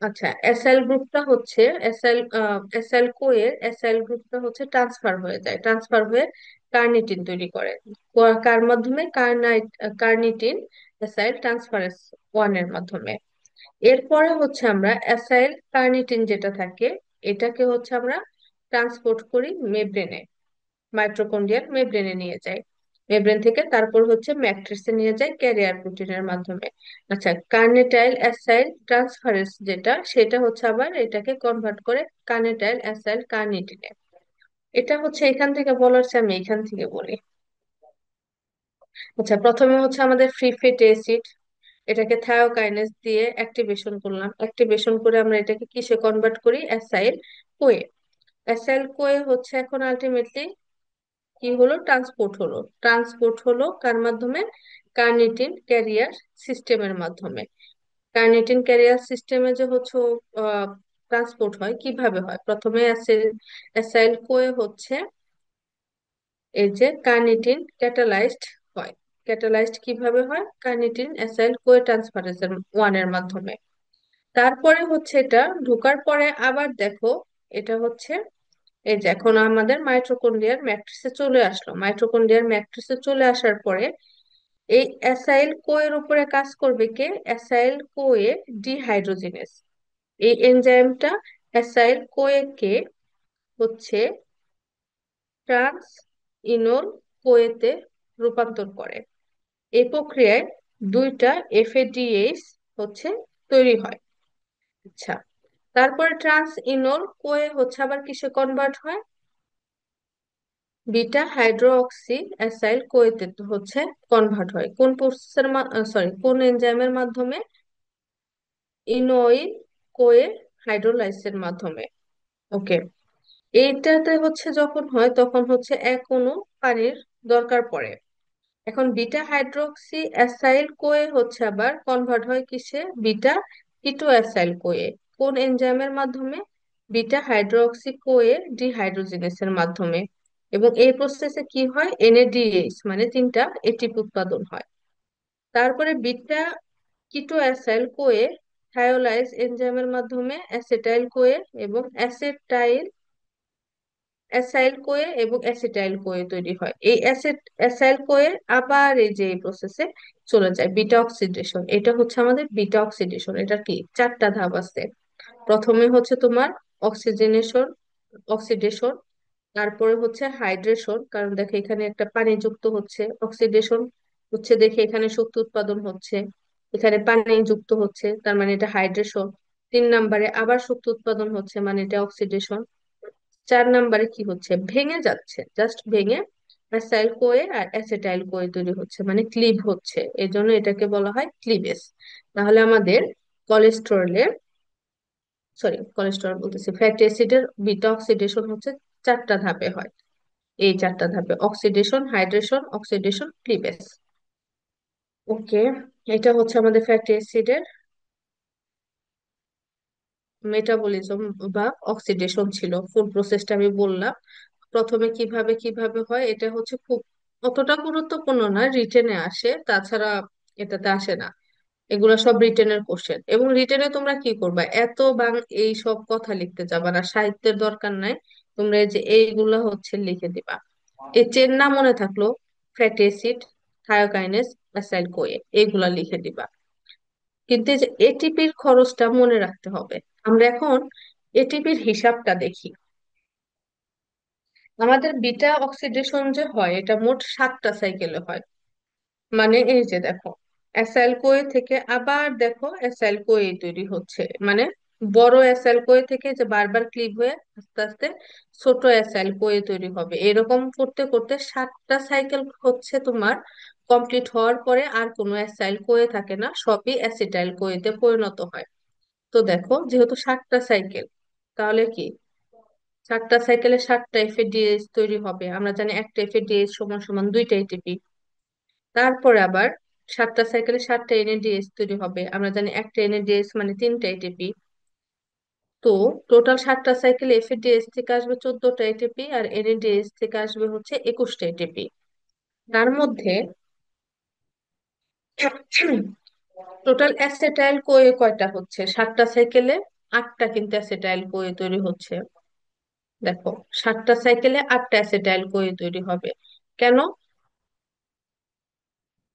আচ্ছা, এসএল গ্রুপটা হচ্ছে এসএল কোয়ের এসএল গ্রুপটা হচ্ছে ট্রান্সফার হয়ে কার্নিটিন তৈরি করে। কার মাধ্যমে? কার্নিটিন এসআইল ট্রান্সফারেস ওয়ান এর মাধ্যমে। এরপরে হচ্ছে আমরা অ্যাসাইল কার্নিটিন যেটা থাকে, এটাকে হচ্ছে আমরা ট্রান্সপোর্ট করি মেব্রেনে, মাইটোকন্ড্রিয়াল মেমব্রেনে নিয়ে যায়। মেমব্রেন থেকে তারপর হচ্ছে ম্যাট্রিক্সে নিয়ে যায় ক্যারিয়ার প্রোটিনের মাধ্যমে। আচ্ছা, কার্নেটাইল অ্যাসাইল ট্রান্সফারেন্স যেটা, সেটা হচ্ছে আবার এটাকে কনভার্ট করে কার্নেটাইল অ্যাসাইল কার্নিটিনে। এটা হচ্ছে এখান থেকে বলার চেয়ে আমি এখান থেকে বলি। আচ্ছা, প্রথমে হচ্ছে আমাদের ফ্রি ফ্যাটি অ্যাসিড, এটাকে থায়োকাইনেস দিয়ে অ্যাক্টিভেশন করলাম। অ্যাক্টিভেশন করে আমরা এটাকে কিসে কনভার্ট করি? অ্যাসাইল কোয়ে। অ্যাসাইল কোয়ে হচ্ছে এখন আলটিমেটলি কি হলো? ট্রান্সপোর্ট হলো কার মাধ্যমে? কার্নিটিন ক্যারিয়ার সিস্টেমের মাধ্যমে। কার্নিটিন ক্যারিয়ার সিস্টেমে যে হচ্ছে ট্রান্সপোর্ট হয়, কিভাবে হয়? প্রথমে অ্যাসাইল কোয়ে হচ্ছে এই যে কার্নিটিন ক্যাটালাইজড হয়। কিভাবে হয়? কার্নিটিন অ্যাসাইল কোয়ে ট্রান্সফারেশন ওয়ান এর মাধ্যমে। তারপরে হচ্ছে এটা ঢোকার পরে আবার দেখো, এটা হচ্ছে এই যে এখন আমাদের মাইটোকন্ড্রিয়ার ম্যাট্রিক্সে চলে আসলো। মাইটোকন্ড্রিয়ার ম্যাট্রিক্সে চলে আসার পরে এই অ্যাসাইল কো এর উপরে কাজ করবে কে? অ্যাসাইল কো এ ডিহাইড্রোজিনেস। এই এনজাইমটা অ্যাসাইল কো এ কে হচ্ছে ট্রান্স ইনোল কোয়েতে রূপান্তর করে। এই প্রক্রিয়ায় দুইটা এফএডিএইচ হচ্ছে তৈরি হয়। আচ্ছা, তারপরে ট্রান্স ইনোল কোয়ে হচ্ছে আবার কিসে কনভার্ট হয়? বিটা হাইড্রোক্সি অ্যাসাইল কোয়েতে হচ্ছে কনভার্ট হয়। কোন প্রসেসের সরি, কোন এনজাইমের মাধ্যমে? ইনোইল কোয়ে হাইড্রোলাইসের মাধ্যমে। ওকে, এইটাতে হচ্ছে যখন হয় তখন হচ্ছে এক অণু পানির দরকার পড়ে। এখন বিটা হাইড্রোক্সি অ্যাসাইল কোয়ে হচ্ছে আবার কনভার্ট হয় কিসে? বিটা কিটো অ্যাসাইল কোয়ে। কোন এনজাইমের মাধ্যমে? বিটা হাইড্রোক্সি কোয়ে ডিহাইড্রোজিনেসের মাধ্যমে। এবং এই প্রসেসে কি হয়? এনএডিএইচ মানে তিনটা এটিপি উৎপাদন হয়। তারপরে বিটা কিটো অ্যাসাইল কোয়ে থায়োলাইজ এনজাইমের মাধ্যমে অ্যাসেটাইল কোয়ে এবং অ্যাসাইল কোয়ে এবং অ্যাসিটাইল কোয়ে তৈরি হয়। এই অ্যাসাইল কোয়ে আবার এই যে এই প্রসেসে চলে যায় বিটা অক্সিডেশন। এটা হচ্ছে আমাদের বিটা অক্সিডেশন। এটা কি? চারটা ধাপ আছে। প্রথমে হচ্ছে তোমার অক্সিজেনেশন, অক্সিডেশন। তারপরে হচ্ছে হাইড্রেশন, কারণ দেখো এখানে একটা পানি যুক্ত হচ্ছে। অক্সিডেশন হচ্ছে দেখে এখানে শক্তি উৎপাদন হচ্ছে, এখানে পানি যুক্ত হচ্ছে, তার মানে এটা হাইড্রেশন। 3 নম্বরে আবার শক্তি উৎপাদন হচ্ছে, মানে এটা অক্সিডেশন। 4 নম্বরে কি হচ্ছে? ভেঙে যাচ্ছে, জাস্ট ভেঙে অ্যাসাইল কোয়ে আর অ্যাসিটাইল কোয়ে তৈরি হচ্ছে, মানে ক্লিভ হচ্ছে। এই জন্য এটাকে বলা হয় ক্লিভেজ। তাহলে আমাদের কোলেস্টেরলের, সরি কোলেস্টেরল বলতেছি, ফ্যাটি অ্যাসিডের বিটা অক্সিডেশন হচ্ছে চারটা ধাপে হয়। এই চারটা ধাপে: অক্সিডেশন, হাইড্রেশন, অক্সিডেশন, ক্লিভেজ। ওকে, এটা হচ্ছে আমাদের ফ্যাটি অ্যাসিডের মেটাবলিজম বা অক্সিডেশন ছিল। ফুল প্রসেসটা আমি বললাম। প্রথমে কিভাবে কিভাবে হয় এটা হচ্ছে খুব অতটা গুরুত্বপূর্ণ না, রিটেনে আসে, তাছাড়া এটাতে আসে না। এগুলো সব রিটেনের কোশ্চেন, এবং রিটেনে তোমরা কি করবা? এত এই সব কথা লিখতে যাবা না, সাহিত্যের দরকার নাই। তোমরা এই যে এইগুলা হচ্ছে লিখে দিবা। এই চেন না মনে থাকলো ফ্যাটি অ্যাসিড, থায়োকাইনেজ, অ্যাসাইল কোয়ে, এইগুলা লিখে দিবা। কিন্তু এই যে এটিপির খরচটা মনে রাখতে হবে। আমরা এখন এটিপির হিসাবটা দেখি। আমাদের বিটা অক্সিডেশন যে হয় এটা মোট 7টা সাইকেলে হয়। মানে এই যে দেখো, অ্যাসাইল কোয়ে থেকে আবার দেখো অ্যাসাইল কোয়ে তৈরি হচ্ছে, মানে বড় অ্যাসাইল কোয়ে থেকে যে বারবার ক্লিভ হয়ে আস্তে আস্তে ছোট অ্যাসাইল কোয়ে তৈরি হবে। এরকম করতে করতে 7টা সাইকেল হচ্ছে তোমার কমপ্লিট হওয়ার পরে আর কোনো অ্যাসাইল কোয়ে থাকে না, সবই অ্যাসিটাইল কোয়েতে পরিণত হয়। তো দেখো, যেহেতু 7টা সাইকেল, তাহলে কি 7টা সাইকেলে 7টা এফএডিএইচ তৈরি হবে। আমরা জানি একটা এফএডিএইচ সমান সমান 2টা এটিপি। তারপরে আবার 7টা সাইকেলে 7টা এনএডিএইচ তৈরি হবে। আমরা জানি একটা এনএডিএইচ মানে 3টা এটিপি। তো টোটাল 7টা সাইকেলে এফএডিএইচ থেকে আসবে 14টা এটিপি আর এনএডিএইচ থেকে আসবে হচ্ছে 21টা এটিপি। তার মধ্যে টোটাল অ্যাসেটাইল কোয়ে কয়টা হচ্ছে? 7টা সাইকেলে 8টা কিন্তু অ্যাসেটাইল কোয়ে তৈরি হচ্ছে। দেখো, 7টা সাইকেলে 8টা অ্যাসেটাইল কোয়ে তৈরি হবে। কেন?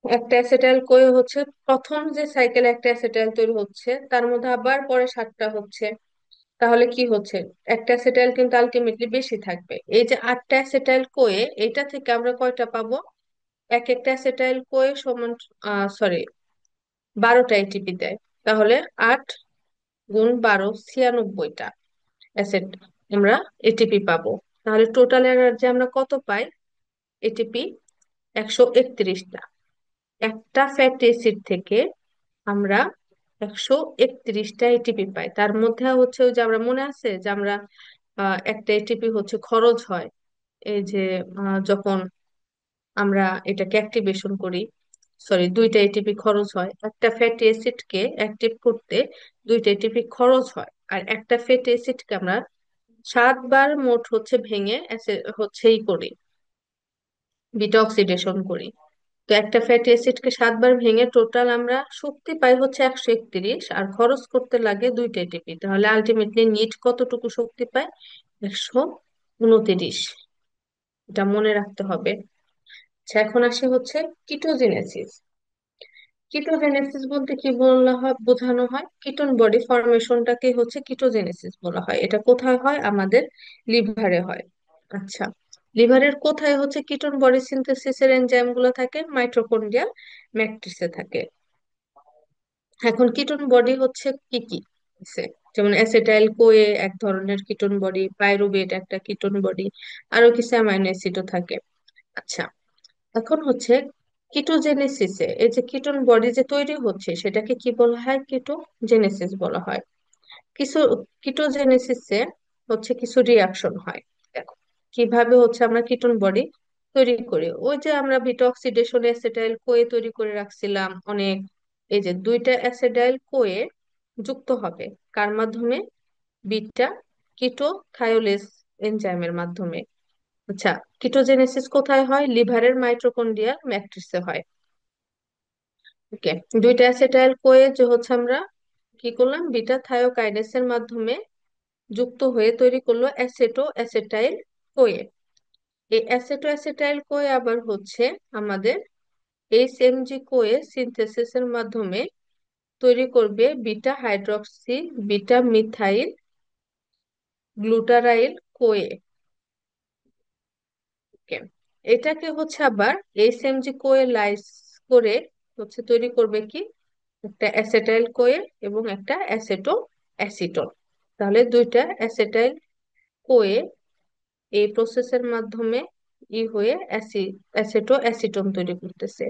একটা অ্যাসেটাইল কোয়ে হচ্ছে প্রথম যে সাইকেলে একটা অ্যাসেটাইল তৈরি হচ্ছে তার মধ্যে আবার পরে 7টা হচ্ছে। তাহলে কি হচ্ছে? একটা অ্যাসেটাইল কিন্তু আলটিমেটলি বেশি থাকবে। এই যে 8টা অ্যাসেটাইল কোয়ে, এটা থেকে আমরা কয়টা পাবো? এক একটা অ্যাসেটাইল কোয়ে সমান, সরি, 12টা এটিপি দেয়। তাহলে 8 × 12 96টা অ্যাসেট আমরা এটিপি পাবো। তাহলে টোটাল এনার্জি আমরা কত পাই? এটিপি 131টা। একটা ফ্যাটি অ্যাসিড থেকে আমরা 131টা এটিপি পাই। তার মধ্যে হচ্ছে ওই যে আমরা মনে আছে যে আমরা একটা এটিপি হচ্ছে খরচ হয় এই যে যখন আমরা এটাকে অ্যাক্টিভেশন করি, সরি 2টা এটিপি খরচ হয়। একটা ফ্যাটি অ্যাসিডকে অ্যাক্টিভ করতে 2টা এটিপি খরচ হয়। আর একটা ফ্যাটি অ্যাসিডকে আমরা 7বার মোট হচ্ছে ভেঙে হচ্ছে ই করি, বিটা অক্সিডেশন করি। তো তো একটা ফ্যাটি অ্যাসিডকে 7 বার ভেঙে টোটাল আমরা শক্তি পাই হচ্ছে 131, আর খরচ করতে লাগে 2 ATP। তাহলে আলটিমেটলি নিট কতটুকু শক্তি পায়? 129। এটা মনে রাখতে হবে। আচ্ছা, এখন আসে হচ্ছে কিটোজেনেসিস। কিটোজেনেসিস বলতে কি বলা হয়, বোঝানো হয়? কিটোন বডি ফরমেশনটাকে হচ্ছে কিটোজেনেসিস বলা হয়। এটা কোথায় হয়? আমাদের লিভারে হয়। আচ্ছা, লিভারের কোথায় হচ্ছে কিটোন বডি সিনথেসিসের এনজাইম গুলো থাকে? মাইটোকন্ড্রিয়াল ম্যাট্রিক্সে থাকে। এখন কিটোন বডি হচ্ছে কি কি আছে? যেমন অ্যাসিটাইল কোয়ে এক ধরনের কিটোন বডি, পাইরুভেট একটা কিটোন বডি, আরো কিছু অ্যামাইনো অ্যাসিডও থাকে। আচ্ছা, এখন হচ্ছে কিটোজেনেসিসে এই যে কিটোন বডি যে তৈরি হচ্ছে সেটাকে কি বলা হয়? কিটোজেনেসিস বলা হয়। কিছু কিটোজেনেসিসে হচ্ছে কিছু রিয়াকশন হয়। দেখো কিভাবে হচ্ছে আমরা কিটোন বডি তৈরি করি। ওই যে আমরা বিটা অক্সিডেশন অ্যাসিটাইল কোয়ে তৈরি করে রাখছিলাম অনেক। এই যে দুইটা অ্যাসিটাইল কোয়ে যুক্ত হবে কার মাধ্যমে? বিটা কিটো থায়োলেস এনজাইমের মাধ্যমে। আচ্ছা, কিটোজেনেসিস কোথায় হয়? লিভারের মাইটোকন্ড্রিয়াল ম্যাট্রিক্সে হয়। ওকে, দুইটা অ্যাসিটাইল কোয়ে যে হচ্ছে আমরা কি করলাম, বিটা থায়োকাইনেসের মাধ্যমে যুক্ত হয়ে তৈরি করলো অ্যাসেটো অ্যাসেটাইল কোয়ে। এই অ্যাসেটো অ্যাসেটাইল কোয়ে আবার হচ্ছে আমাদের এইচএমজি কোয়ে সিনথেসিসের মাধ্যমে তৈরি করবে beta hydroxy beta methyl গ্লুটারাইল Koi. ওকে, এটাকে হচ্ছে আবার এইচএমজি কোয়ে লাইস করে হচ্ছে তৈরি করবে কি, একটা অ্যাসেটাইল কোয়ে এবং একটা অ্যাসেটো অ্যাসিটন। তাহলে দুইটা অ্যাসেটাইল কোয়ে এই প্রসেসের মাধ্যমে হয়ে অ্যাসেটো অ্যাসিটন তৈরি করতেছে।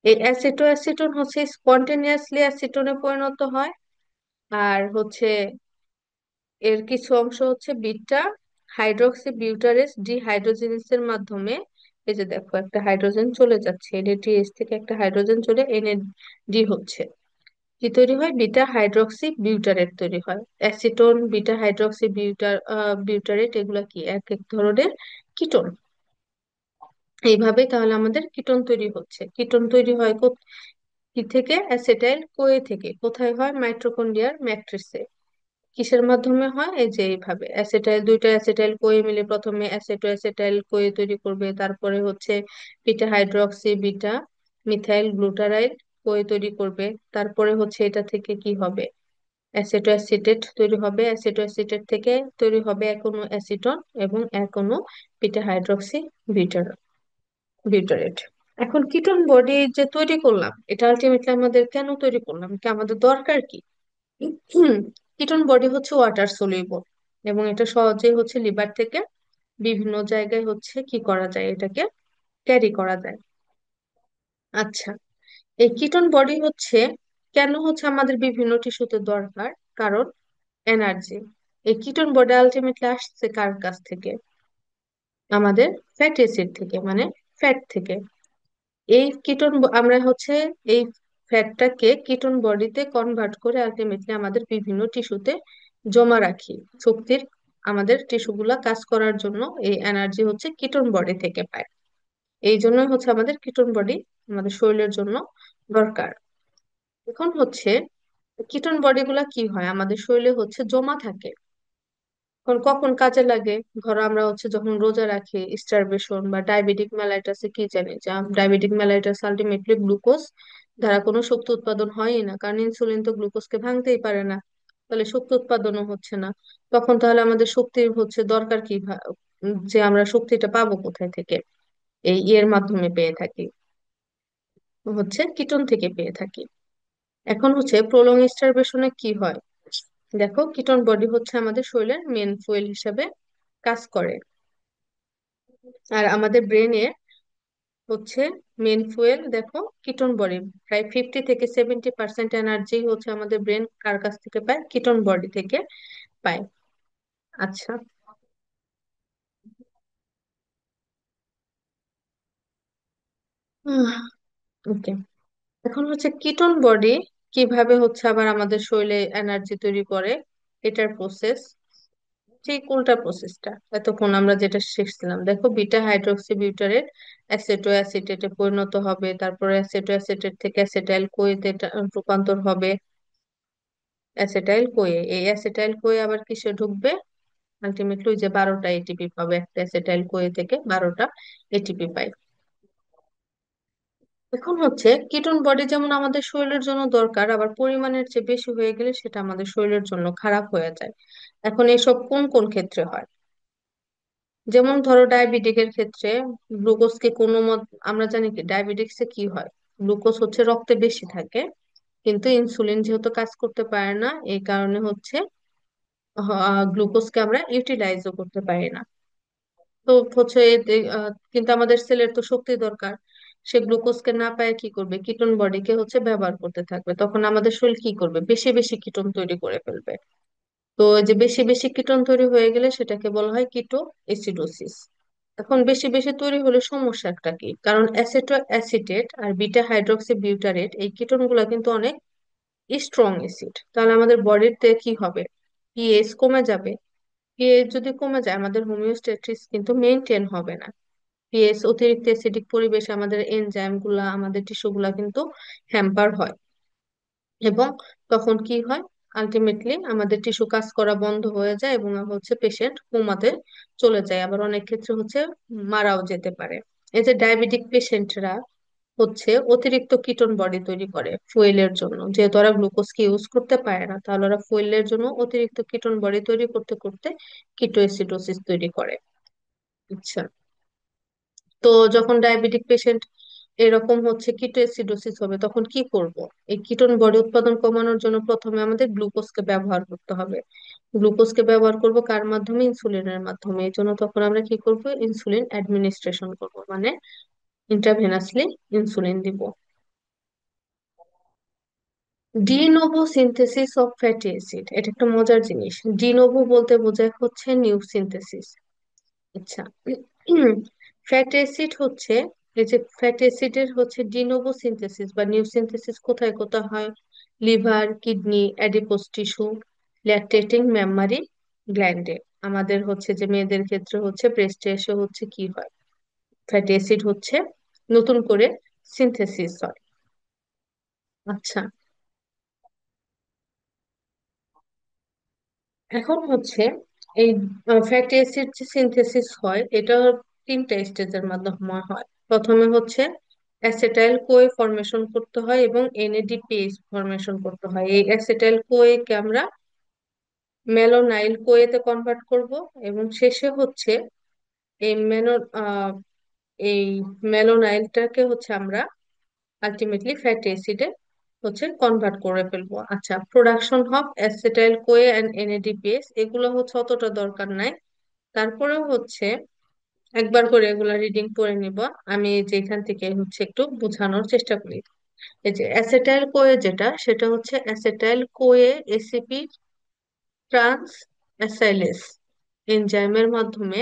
এই অ্যাসেটো অ্যাসিটন হচ্ছে স্পন্টেনিয়াসলি অ্যাসিটনে পরিণত হয়। আর হচ্ছে এর কিছু অংশ হচ্ছে বিটা হাইড্রক্সি বিউটারেস ডিহাইড্রোজেনেসের মাধ্যমে, এই যে দেখো একটা হাইড্রোজেন চলে যাচ্ছে, এনএডিএইচ থেকে একটা হাইড্রোজেন চলে এনএডি হচ্ছে কি তৈরি হয়? বিটা হাইড্রক্সি বিউটারেট তৈরি হয়। অ্যাসিটোন, বিটা হাইড্রক্সি বিউটারেট এগুলা কি এক এক ধরনের কিটোন। এইভাবেই তাহলে আমাদের কিটোন তৈরি হচ্ছে। কিটোন তৈরি হয় কি থেকে? অ্যাসিটাইল কোয়ে থেকে। কোথায় হয়? মাইটোকন্ড্রিয়ার ম্যাট্রিক্সে। কিসের মাধ্যমে হয়? এই যে এইভাবে অ্যাসিটাইল, দুইটা অ্যাসিটাইল কোয়ে মিলে প্রথমে অ্যাসেটো অ্যাসিটাইল কোয়ে তৈরি করবে, তারপরে হচ্ছে beta hydroxy beta methyl গ্লুটারাইল Koi তৈরি করবে। তারপরে হচ্ছে এটা থেকে কি হবে? অ্যাসেটো অ্যাসিটেট তৈরি হবে। অ্যাসেটো অ্যাসিটেট থেকে তৈরি হবে এক অণু অ্যাসিটন এবং এক অণু বিটা হাইড্রক্সি বিউটারেট। এখন কিটোন বডি যে তৈরি করলাম, এটা আলটিমেটলি আমাদের কেন তৈরি করলাম, কি আমাদের দরকার কি? কিটোন বডি হচ্ছে ওয়াটার সলিউবল এবং এটা সহজেই হচ্ছে লিভার থেকে বিভিন্ন জায়গায় হচ্ছে কি করা যায়, এটাকে ক্যারি করা যায়। আচ্ছা, এই কিটোন বডি হচ্ছে কেন হচ্ছে আমাদের বিভিন্ন টিস্যুতে দরকার? কারণ এনার্জি। এই কিটোন বডি আলটিমেটলি আসছে কার কাছ থেকে? আমাদের ফ্যাটি অ্যাসিড থেকে, মানে ফ্যাট থেকে। এই আমরা হচ্ছে এই ফ্যাটটাকে কিটোন বডিতে কনভার্ট করে আলটিমেটলি আমাদের বিভিন্ন টিস্যুতে জমা রাখি। শক্তির আমাদের টিস্যুগুলা কাজ করার জন্য এই এনার্জি হচ্ছে কিটোন বডি থেকে পায়। এই জন্যই হচ্ছে আমাদের কিটোন বডি আমাদের শরীরের জন্য দরকার। এখন হচ্ছে কিটোন বডি গুলা কি হয় আমাদের শরীরে হচ্ছে জমা থাকে। এখন কখন কাজে লাগে? ধরো আমরা হচ্ছে যখন রোজা রাখি, স্টারভেশন বা ডায়াবেটিক মেলাইটাসে কি জানি যে ডায়াবেটিক মেলাইটাস আলটিমেটলি গ্লুকোজ দ্বারা কোনো শক্তি উৎপাদন হয়ই না, কারণ ইনসুলিন তো গ্লুকোজকে ভাঙতেই পারে না। তাহলে শক্তি উৎপাদনও হচ্ছে না। তখন তাহলে আমাদের শক্তির হচ্ছে দরকার কি যে আমরা শক্তিটা পাবো কোথায় থেকে? এই ইয়ের মাধ্যমে পেয়ে থাকি, হচ্ছে কিটোন থেকে পেয়ে থাকি। এখন হচ্ছে প্রলং স্টারভেশনে কি হয়? দেখো কিটোন বডি হচ্ছে আমাদের শরীরের মেন ফুয়েল হিসাবে কাজ করে। আর আমাদের ব্রেনে হচ্ছে মেন ফুয়েল দেখো কিটোন বডি। প্রায় 50 থেকে 70% এনার্জি হচ্ছে আমাদের ব্রেন কার কাছ থেকে পায়? কিটোন বডি থেকে পায়। আচ্ছা, ওকে, এখন হচ্ছে কিটোন বডি কিভাবে হচ্ছে আবার আমাদের শরীরে এনার্জি তৈরি করে, এটার প্রসেস। ঠিক উল্টা প্রসেসটা এতক্ষণ আমরা যেটা শিখছিলাম। দেখো, বিটা হাইড্রোক্সি বিউটারেট অ্যাসেটো অ্যাসিটেটে পরিণত হবে, তারপরে অ্যাসেটো অ্যাসিটেট থেকে অ্যাসেটাইল কোয়েতে রূপান্তর হবে। অ্যাসেটাইল কোয়ে, এই অ্যাসেটাইল কোয়ে আবার কিসে ঢুকবে? আলটিমেটলি ওই যে 12টা এটিপি পাবে, একটা অ্যাসেটাইল কোয়ে থেকে 12টা এটিপি পাই। এখন হচ্ছে কিটোন বডি যেমন আমাদের শরীরের জন্য দরকার, আবার পরিমাণের চেয়ে বেশি হয়ে গেলে সেটা আমাদের শরীরের জন্য খারাপ হয়ে যায়। এখন এসব কোন কোন ক্ষেত্রে হয়? যেমন ধরো ডায়াবেটিকের ক্ষেত্রে গ্লুকোজকে কোনো মত, আমরা জানি কি ডায়াবেটিক্সে কি হয়, গ্লুকোজ হচ্ছে রক্তে বেশি থাকে, কিন্তু ইনসুলিন যেহেতু কাজ করতে পারে না, এই কারণে হচ্ছে গ্লুকোজকে আমরা ইউটিলাইজও করতে পারি না। তো হচ্ছে কিন্তু আমাদের সেলের তো শক্তি দরকার, সে গ্লুকোজকে না পায় কি করবে, কিটোন বডিকে হচ্ছে ব্যবহার করতে থাকবে, তখন আমাদের শরীর কি করবে, বেশি বেশি কিটোন তৈরি করে ফেলবে। তো এই যে বেশি বেশি কিটোন তৈরি হয়ে গেলে সেটাকে বলা হয় কিটো এসিডোসিস। এখন বেশি বেশি তৈরি হলে সমস্যাটা কি? কারণ অ্যাসেটো অ্যাসিটেট আর বিটা হাইড্রক্সি বিউটারেট এই কিটোন গুলা কিন্তু অনেক স্ট্রং অ্যাসিড, তাহলে আমাদের বডিতে কি হবে? পিএইচ কমে যাবে। পিএইচ যদি কমে যায় আমাদের হোমিওস্ট্যাটিস কিন্তু মেনটেন হবে না। পিএইচ অতিরিক্ত অ্যাসিডিক পরিবেশে আমাদের এনজাইম গুলা, আমাদের টিস্যু গুলা কিন্তু হ্যাম্পার হয়। এবং তখন কি হয়? আলটিমেটলি আমাদের টিস্যু কাজ করা বন্ধ হয়ে যায় এবং হচ্ছে পেশেন্ট কোমাতে চলে যায়, আবার অনেক ক্ষেত্রে হচ্ছে মারাও যেতে পারে। এই যে ডায়াবেটিক পেশেন্টরা হচ্ছে অতিরিক্ত কিটোন বডি তৈরি করে ফুয়েলের জন্য, যেহেতু ওরা গ্লুকোজকে ইউজ করতে পারে না, তাহলে ওরা ফুয়েলের জন্য অতিরিক্ত কিটোন বডি তৈরি করতে করতে কিটোএসিডোসিস তৈরি করে। আচ্ছা, তো যখন ডায়াবেটিক পেশেন্ট এরকম হচ্ছে কিটোএসিডোসিস হবে তখন কি করব? এই কিটোন বডি উৎপাদন কমানোর জন্য প্রথমে আমাদের গ্লুকোজকে ব্যবহার করতে হবে। গ্লুকোজকে ব্যবহার করব কার মাধ্যমে? ইনসুলিনের মাধ্যমে। এই জন্য তখন আমরা কি করব? ইনসুলিন অ্যাডমিনিস্ট্রেশন করব, মানে ইন্ট্রাভেনাসলি ইনসুলিন দিব। De novo synthesis of fatty acid, এটা একটা মজার জিনিস। ডিনোভো বলতে বোঝায় হচ্ছে নিউ সিনথেসিস। আচ্ছা, ফ্যাটি অ্যাসিড হচ্ছে, এই যে ফ্যাটি অ্যাসিডের হচ্ছে ডিনোভো সিনথেসিস বা নিউ সিনথেসিস কোথায় কোথায় হয়? Liver, kidney, adipose tissue, lactating mammary গ্ল্যান্ডে। আমাদের হচ্ছে যে মেয়েদের ক্ষেত্রে হচ্ছে ব্রেস্টে এসে হচ্ছে কি হয়, ফ্যাটি অ্যাসিড হচ্ছে নতুন করে সিনথেসিস হয়। আচ্ছা, এখন হচ্ছে এই ফ্যাটি অ্যাসিড যে সিনথেসিস হয় এটা তিনটা স্টেজের মাধ্যমে হয়। প্রথমে হচ্ছে অ্যাসেটাইল কোয়ে ফরমেশন করতে হয় এবং এনএডিপিএস ফরমেশন করতে হয়। এই অ্যাসেটাইল কোয়ে কে আমরা ম্যালোনাইল কোয়েতে কনভার্ট করব, এবং শেষে হচ্ছে এই এই ম্যালোনাইলটাকে হচ্ছে আমরা আলটিমেটলি ফ্যাটি অ্যাসিডে হচ্ছে কনভার্ট করে ফেলবো। আচ্ছা, প্রোডাকশন অফ অ্যাসেটাইল কোয়ে অ্যান্ড এনএডিপিএস এগুলো হচ্ছে অতটা দরকার নাই, তারপরেও হচ্ছে একবার করে এগুলা রিডিং পড়ে নিব। আমি যেখান থেকে হচ্ছে একটু বোঝানোর চেষ্টা করি। এই যে অ্যাসেটাইল কোয়ে যেটা, সেটা হচ্ছে অ্যাসেটাইল কোয়ে এসিপি ট্রান্স অ্যাসাইলেস এনজাইমের মাধ্যমে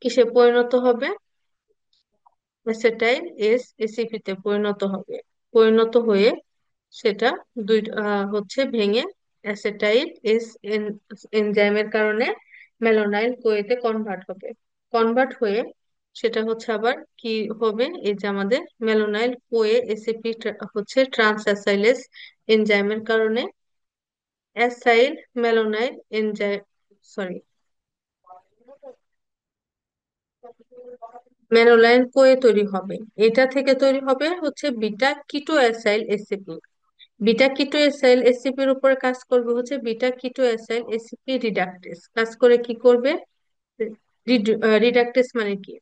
কিসে পরিণত হবে? অ্যাসেটাইল এস এসিপি তে পরিণত হবে। পরিণত হয়ে সেটা দুই হচ্ছে ভেঙে অ্যাসেটাইল এস এনজাইমের কারণে মেলোনাইল কোয়েতে কনভার্ট হবে। কনভার্ট হয়ে সেটা হচ্ছে আবার কি হবে? এই যে আমাদের মেলোনাইল কোয়ে এসিপি হচ্ছে ট্রান্স অ্যাসাইলেস এনজাইমের কারণে অ্যাসাইল মেলোনাইল এনজাইম, সরি, মেনোলাইন কোয়ে তৈরি হবে। এটা থেকে তৈরি হবে হচ্ছে বিটা কিটো অ্যাসাইল এসিপি। বিটা কিটো অ্যাসাইল এসিপির উপরে কাজ করবে হচ্ছে বিটা কিটো অ্যাসাইল এসিপি রিডাকটেস। কাজ করে কি করবে? রিডাকটেস মানে কি?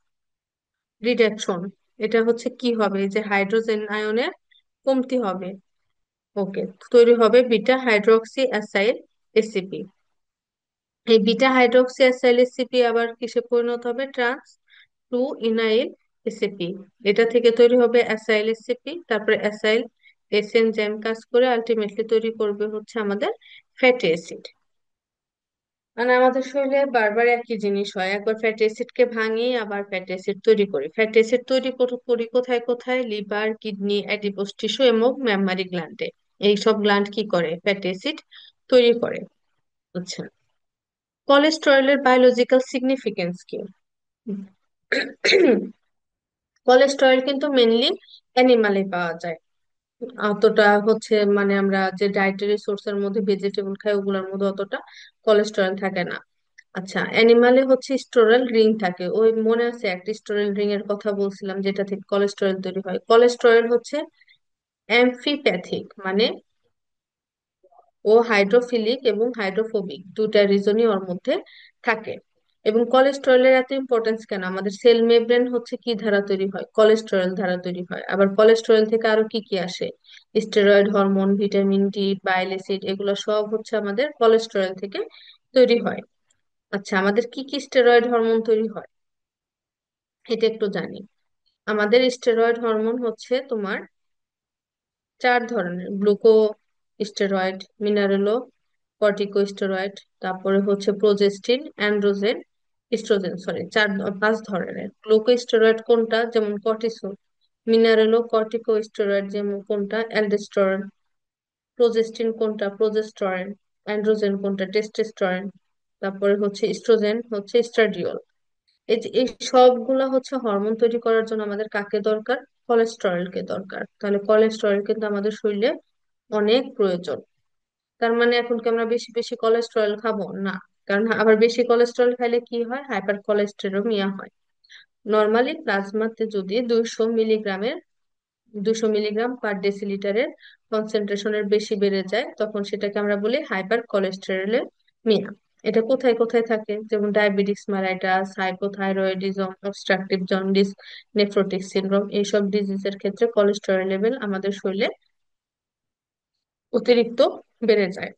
রিডাকশন। এটা হচ্ছে কি হবে? এই যে হাইড্রোজেন আয়নের কমতি হবে। ওকে, তৈরি হবে বিটা হাইড্রোক্সি অ্যাসাইল এসিপি। এই বিটা হাইড্রোক্সি অ্যাসাইল এসিপি আবার কিসে পরিণত হবে? Trans two enoyl ACP. এটা থেকে তৈরি হবে অ্যাসাইল এসিপি, তারপরে অ্যাসাইল এস এনজাইম কাজ করে আলটিমেটলি তৈরি করবে হচ্ছে আমাদের ফ্যাটি অ্যাসিড। মানে আমাদের শরীরে বারবার একই জিনিস হয়, একবার ফ্যাটি অ্যাসিড কে ভাঙি আবার ফ্যাটি অ্যাসিড তৈরি করি। ফ্যাটি অ্যাসিড তৈরি করি কোথায় কোথায়? লিভার, কিডনি, অ্যাডিপোজ টিস্যু এবং মেমারি গ্ল্যান্ডে। এই সব গ্ল্যান্ড কি করে? ফ্যাটি অ্যাসিড তৈরি করে। আচ্ছা, কোলেস্টেরলের বায়োলজিক্যাল সিগনিফিকেন্স কি? কোলেস্টেরল কিন্তু মেনলি অ্যানিমালে পাওয়া যায়। অতটা হচ্ছে মানে আমরা যে ডায়েটারি সোর্সের মধ্যে ভেজিটেবল খাই ওগুলোর মধ্যে অতটা কোলেস্টেরল থাকে না। আচ্ছা, অ্যানিমালে হচ্ছে স্টোরাল রিং থাকে, ওই মনে আছে একটা স্টোরাল রিং এর কথা বলছিলাম যেটা থেকে কোলেস্টেরল তৈরি হয়। কোলেস্টেরল হচ্ছে অ্যামফিপ্যাথিক, মানে ও হাইড্রোফিলিক এবং হাইড্রোফোবিক দুটা রিজনই ওর মধ্যে থাকে। এবং কোলেস্টেরলের এত ইম্পর্টেন্স কেন? আমাদের সেল মেমব্রেন হচ্ছে কি দ্বারা তৈরি হয়? কোলেস্টেরল দ্বারা তৈরি হয়। আবার কোলেস্টেরল থেকে আরো কি কি আসে? স্টেরয়েড হরমোন, ভিটামিন ডি, বাইল অ্যাসিড, এগুলো সব হচ্ছে আমাদের কোলেস্টেরল থেকে তৈরি হয়। আচ্ছা, আমাদের কি কি স্টেরয়েড হরমোন তৈরি হয় এটা একটু জানি। আমাদের স্টেরয়েড হরমোন হচ্ছে তোমার চার ধরনের: গ্লুকো স্টেরয়েড, মিনারেলো কর্টিকোস্টেরয়েড, তারপরে হচ্ছে প্রোজেস্টিন, অ্যান্ড্রোজেন, ইস্ট্রোজেন, সরি পাঁচ ধরনের। গ্লুকো স্টেরয়েড কোনটা? যেমন কর্টিসল। মিনারেলো কর্টিকোস্টেরয়েড যেমন কোনটা? অ্যালডোস্টেরন। প্রোজেস্টিন কোনটা? প্রোজেস্টেরন। অ্যান্ড্রোজেন কোনটা? টেস্টোস্টেরন। তারপরে হচ্ছে ইস্ট্রোজেন হচ্ছে স্ট্রাডিওল। এই যে এই সবগুলা হচ্ছে হরমোন তৈরি করার জন্য আমাদের কাকে দরকার? কোলেস্টেরলকে দরকার। তাহলে কোলেস্টেরল কিন্তু আমাদের শরীরে অনেক প্রয়োজন। তার মানে এখন কি আমরা বেশি বেশি কোলেস্টেরল খাবো? না। কারণ আবার বেশি কোলেস্টেরল খাইলে কি হয়? হাইপার কোলেস্টেরোমিয়া হয়। নর্মালি প্লাজমাতে যদি 200 মিলিগ্রাম পার ডেসিলিটারের কনসেন্ট্রেশনের বেশি বেড়ে যায় তখন সেটাকে আমরা বলি হাইপার কোলেস্টেরোলেমিয়া। এটা কোথায় কোথায় থাকে? যেমন diabetes mellitus, hypothyroidism, obstructive jaundice, nephrotic syndrome, এইসব ডিজিজের ক্ষেত্রে কোলেস্টেরল লেভেল আমাদের শরীরে অতিরিক্ত বেড়ে যায়।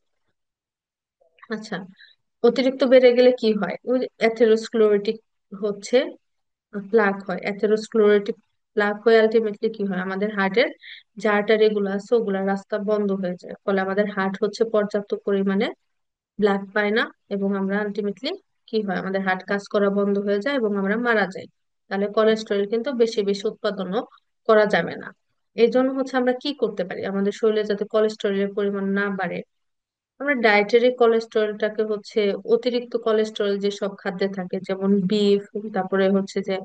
আচ্ছা, অতিরিক্ত বেড়ে গেলে কি হয়? ওই অ্যাথেরোস্ক্লেরোটিক হচ্ছে প্লাক হয়। অ্যাথেরোস্ক্লেরোটিক প্লাক হয়ে আলটিমেটলি কি হয়? আমাদের হার্টের যে আর্টারি গুলো আছে ওগুলা রাস্তা বন্ধ হয়ে যায়, ফলে আমাদের হার্ট হচ্ছে পর্যাপ্ত পরিমাণে ব্লাড পায় না। এবং আমরা আলটিমেটলি কি হয়? আমাদের হার্ট কাজ করা বন্ধ হয়ে যায় এবং আমরা মারা যাই। তাহলে কোলেস্টেরল কিন্তু বেশি বেশি উৎপাদনও করা যাবে না। এই জন্য হচ্ছে আমরা কি করতে পারি আমাদের শরীরে যাতে কোলেস্টেরলের পরিমাণ না বাড়ে? আমরা ডায়েটারি কোলেস্টেরলটাকে হচ্ছে অতিরিক্ত কোলেস্টেরল যে সব খাদ্যে থাকে যেমন বিফ, তারপরে হচ্ছে যে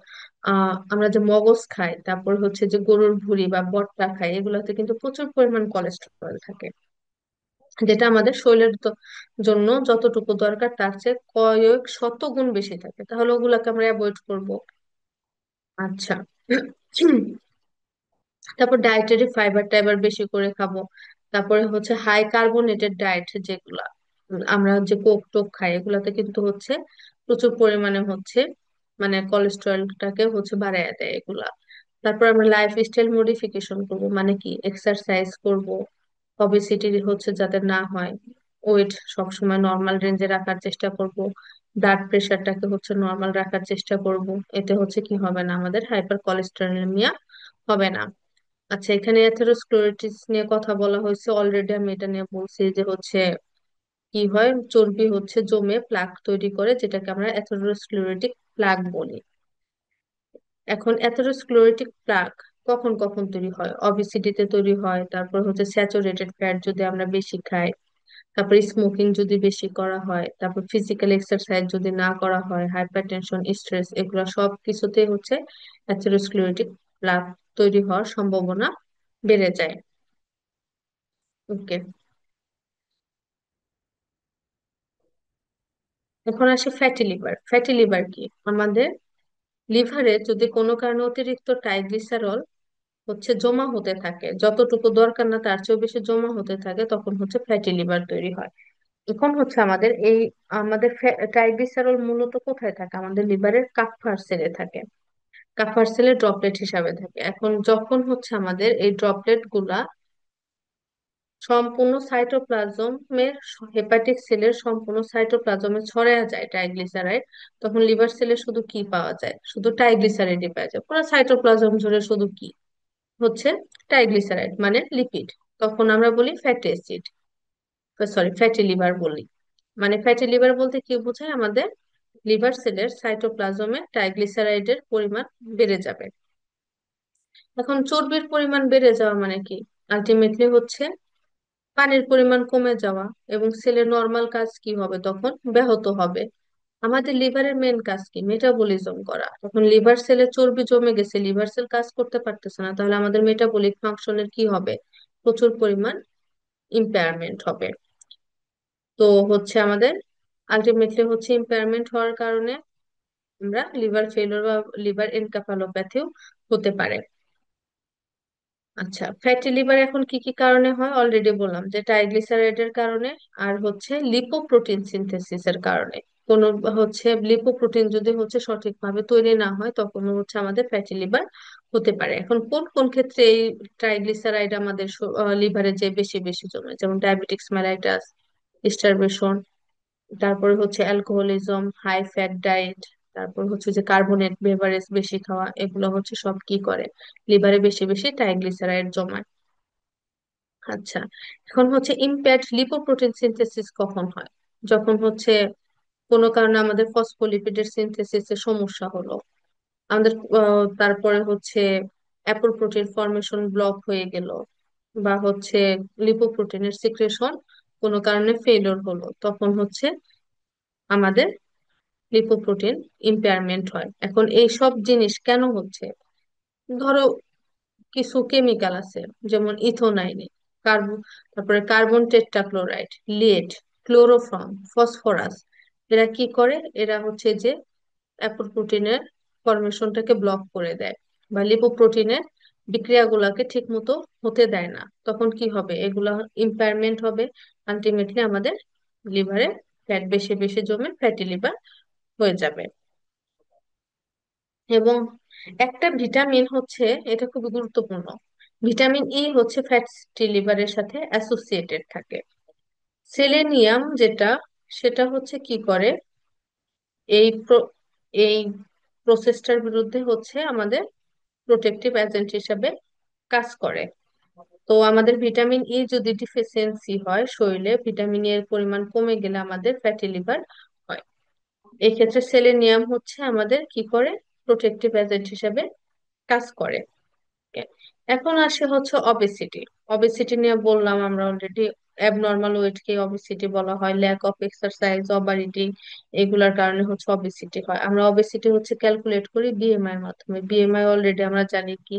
আমরা যে মগজ খাই, তারপর হচ্ছে যে গরুর ভুঁড়ি বা বটটা খাই, এগুলোতে কিন্তু প্রচুর পরিমাণ কোলেস্টেরল থাকে, যেটা আমাদের শরীরের জন্য যতটুকু দরকার তার চেয়ে কয়েক শত গুণ বেশি থাকে। তাহলে ওগুলাকে আমরা অ্যাভয়েড করব। আচ্ছা, তারপর ডায়েটারি ফাইবার টাইবার বেশি করে খাবো। তারপরে হচ্ছে হাই কার্বোনেটেড ডায়েট যেগুলা, আমরা যে কোক টোক খাই এগুলাতে কিন্তু হচ্ছে প্রচুর পরিমাণে হচ্ছে মানে কোলেস্টেরলটাকে হচ্ছে বাড়ায় দেয় এগুলা। তারপর আমরা লাইফ স্টাইল মডিফিকেশন করবো, মানে কি এক্সারসাইজ করব, অবেসিটি হচ্ছে যাতে না হয়, ওয়েট সবসময় নর্মাল রেঞ্জে রাখার চেষ্টা করব, ব্লাড প্রেশারটাকে হচ্ছে নর্মাল রাখার চেষ্টা করব। এতে হচ্ছে কি হবে না? আমাদের হাইপার কোলেস্টেরোলেমিয়া হবে না। আচ্ছা, এখানে অ্যাথেরোস্ক্লেরোটিস নিয়ে কথা বলা হয়েছে অলরেডি, আমি এটা নিয়ে বলছি যে হচ্ছে কি হয়? চর্বি হচ্ছে জমে প্লাক তৈরি করে, যেটাকে আমরা অ্যাথেরোস্ক্লেরোটিক প্লাক বলি। এখন অ্যাথেরোস্ক্লেরোটিক প্লাক কখন কখন তৈরি হয়? অবিসিটিতে তৈরি হয়, তারপর হচ্ছে স্যাচুরেটেড ফ্যাট যদি আমরা বেশি খাই, তারপর স্মোকিং যদি বেশি করা হয়, তারপর ফিজিক্যাল এক্সারসাইজ যদি না করা হয়, হাইপারটেনশন, স্ট্রেস, এগুলো সব কিছুতেই হচ্ছে অ্যাথেরোস্ক্লেরোটিক প্লাক তৈরি হওয়ার সম্ভাবনা বেড়ে যায়। ওকে, এখন আসি ফ্যাটি লিভার। ফ্যাটি লিভার কি? আমাদের লিভারে যদি কোনো কারণে অতিরিক্ত ট্রাইগ্লিসারল হচ্ছে জমা হতে থাকে, যতটুকু দরকার না তার চেয়েও বেশি জমা হতে থাকে, তখন হচ্ছে ফ্যাটি লিভার তৈরি হয়। এখন হচ্ছে আমাদের ট্রাইগ্লিসারল মূলত কোথায় থাকে? আমাদের লিভারের কাপ্পার সেলে থাকে। কাপ্পার সেলে ড্রপলেট হিসাবে থাকে। এখন যখন হচ্ছে আমাদের এই ড্রপলেট গুলা সম্পূর্ণ সাইটোপ্লাজমের, হেপাটিক সেলের সম্পূর্ণ সাইটোপ্লাজমে ছড়ায় যায় ট্রাইগ্লিসারাইড, তখন লিভার সেলে শুধু কি পাওয়া যায়? শুধু ট্রাইগ্লিসারাইডই পাওয়া যায়। পুরো সাইটোপ্লাজম জুড়ে শুধু কি হচ্ছে? ট্রাইগ্লিসারাইড মানে লিপিড। তখন আমরা বলি fatty acid, sorry fatty liver বলি। মানে ফ্যাটি লিভার বলতে কি বোঝায়? আমাদের লিভার সেলের সাইটোপ্লাজমে ট্রাইগ্লিসারাইডের পরিমাণ বেড়ে যাবে। এখন চর্বির পরিমাণ বেড়ে যাওয়া মানে কি? আলটিমেটলি হচ্ছে পানির পরিমাণ কমে যাওয়া, এবং সেলের নর্মাল কাজ কি হবে তখন? ব্যাহত হবে। আমাদের লিভারের মেন কাজ কি? মেটাবলিজম করা। তখন লিভার সেলে চর্বি জমে গেছে, লিভার সেল কাজ করতে পারতেছে না, তাহলে আমাদের মেটাবলিক ফাংশনের কি হবে? প্রচুর পরিমাণ ইম্পেয়ারমেন্ট হবে। তো হচ্ছে আমাদের আলটিমেটলি হচ্ছে ইম্পেয়ারমেন্ট হওয়ার কারণে আমরা লিভার ফেলিওর বা লিভার এনকেফালোপ্যাথিও হতে পারে। আচ্ছা, ফ্যাটি লিভার এখন কি কি কারণে হয়? অলরেডি বললাম যে ট্রাইগ্লিসারাইডের কারণে, আর হচ্ছে লিপোপ্রোটিন সিনথেসিসের কারণে। কোনো হচ্ছে লিপোপ্রোটিন যদি হচ্ছে সঠিকভাবে তৈরি না হয়, তখন হচ্ছে আমাদের ফ্যাটি লিভার হতে পারে। এখন কোন কোন ক্ষেত্রে এই ট্রাইগ্লিসারাইড আমাদের লিভারে যে বেশি বেশি জমে, যেমন ডায়াবেটিক্স মেলাইটাস, স্টারভেশন, তারপরে হচ্ছে অ্যালকোহলিজম, হাই ফ্যাট ডায়েট, তারপর হচ্ছে যে কার্বোনেট বেভারেজ বেশি খাওয়া, এগুলো হচ্ছে সব কি করে? লিভারে বেশি বেশি ট্রাইগ্লিসারাইড জমায়। আচ্ছা, এখন হচ্ছে ইমপ্যাক্ট লিপোপ্রোটিন সিনথেসিস কখন হয়? যখন হচ্ছে কোনো কারণে আমাদের ফসফোলিপিডের সিনথেসিসে সমস্যা হলো, আমাদের তারপরে হচ্ছে অ্যাপোপ্রোটিন ফর্মেশন ব্লক হয়ে গেল, বা হচ্ছে লিপোপ্রোটিনের সিক্রেশন কোনো কারণে ফেলিওর হলো, তখন হচ্ছে আমাদের লিপোপ্রোটিন ইম্পেয়ারমেন্ট হয়। এখন এই সব জিনিস কেন হচ্ছে? ধরো কিছু কেমিক্যাল আছে, যেমন ইথোনাইন, কার্বন, তারপরে carbon tetrachloride, lead, chloroform, phosphorus, এরা কি করে? এরা হচ্ছে যে অ্যাপোপ্রোটিনের ফরমেশনটাকে ব্লক করে দেয়, বা লিপোপ্রোটিনের বিক্রিয়াগুলোকে ঠিক মতো হতে দেয় না। তখন কি হবে? এগুলা ইম্পায়ারমেন্ট হবে, আলটিমেটলি আমাদের লিভারে ফ্যাট বেশি বেশি জমে ফ্যাটি লিভার হয়ে যাবে। এবং একটা ভিটামিন হচ্ছে, এটা খুবই গুরুত্বপূর্ণ, ভিটামিন ই হচ্ছে ফ্যাটি লিভারের সাথে অ্যাসোসিয়েটেড থাকে। সেলেনিয়াম যেটা, সেটা হচ্ছে কি করে? এই এই প্রসেসটার বিরুদ্ধে হচ্ছে আমাদের প্রোটেক্টিভ এজেন্ট হিসাবে কাজ করে। তো আমাদের ভিটামিন ই যদি ডিফিসিয়েন্সি হয় শরীরে, ভিটামিন ই এর পরিমাণ কমে গেলে আমাদের ফ্যাটি লিভার হয়। এক্ষেত্রে সেলেনিয়াম হচ্ছে আমাদের কি করে? প্রোটেক্টিভ এজেন্ট হিসাবে কাজ করে। Okay. এখন আসে হচ্ছে অবেসিটি। অবেসিটি নিয়ে বললাম আমরা অলরেডি, অ্যাবনর্মাল ওয়েট কে অবেসিটি বলা হয়, ল্যাক অফ এক্সারসাইজ, ওবারিটি, এগুলার কারণে হচ্ছে অবেসিটি হয়। আমরা অবেসিটি হচ্ছে ক্যালকুলেট করি বিএমআই এর মাধ্যমে। বিএমআই অলরেডি আমরা জানি কি,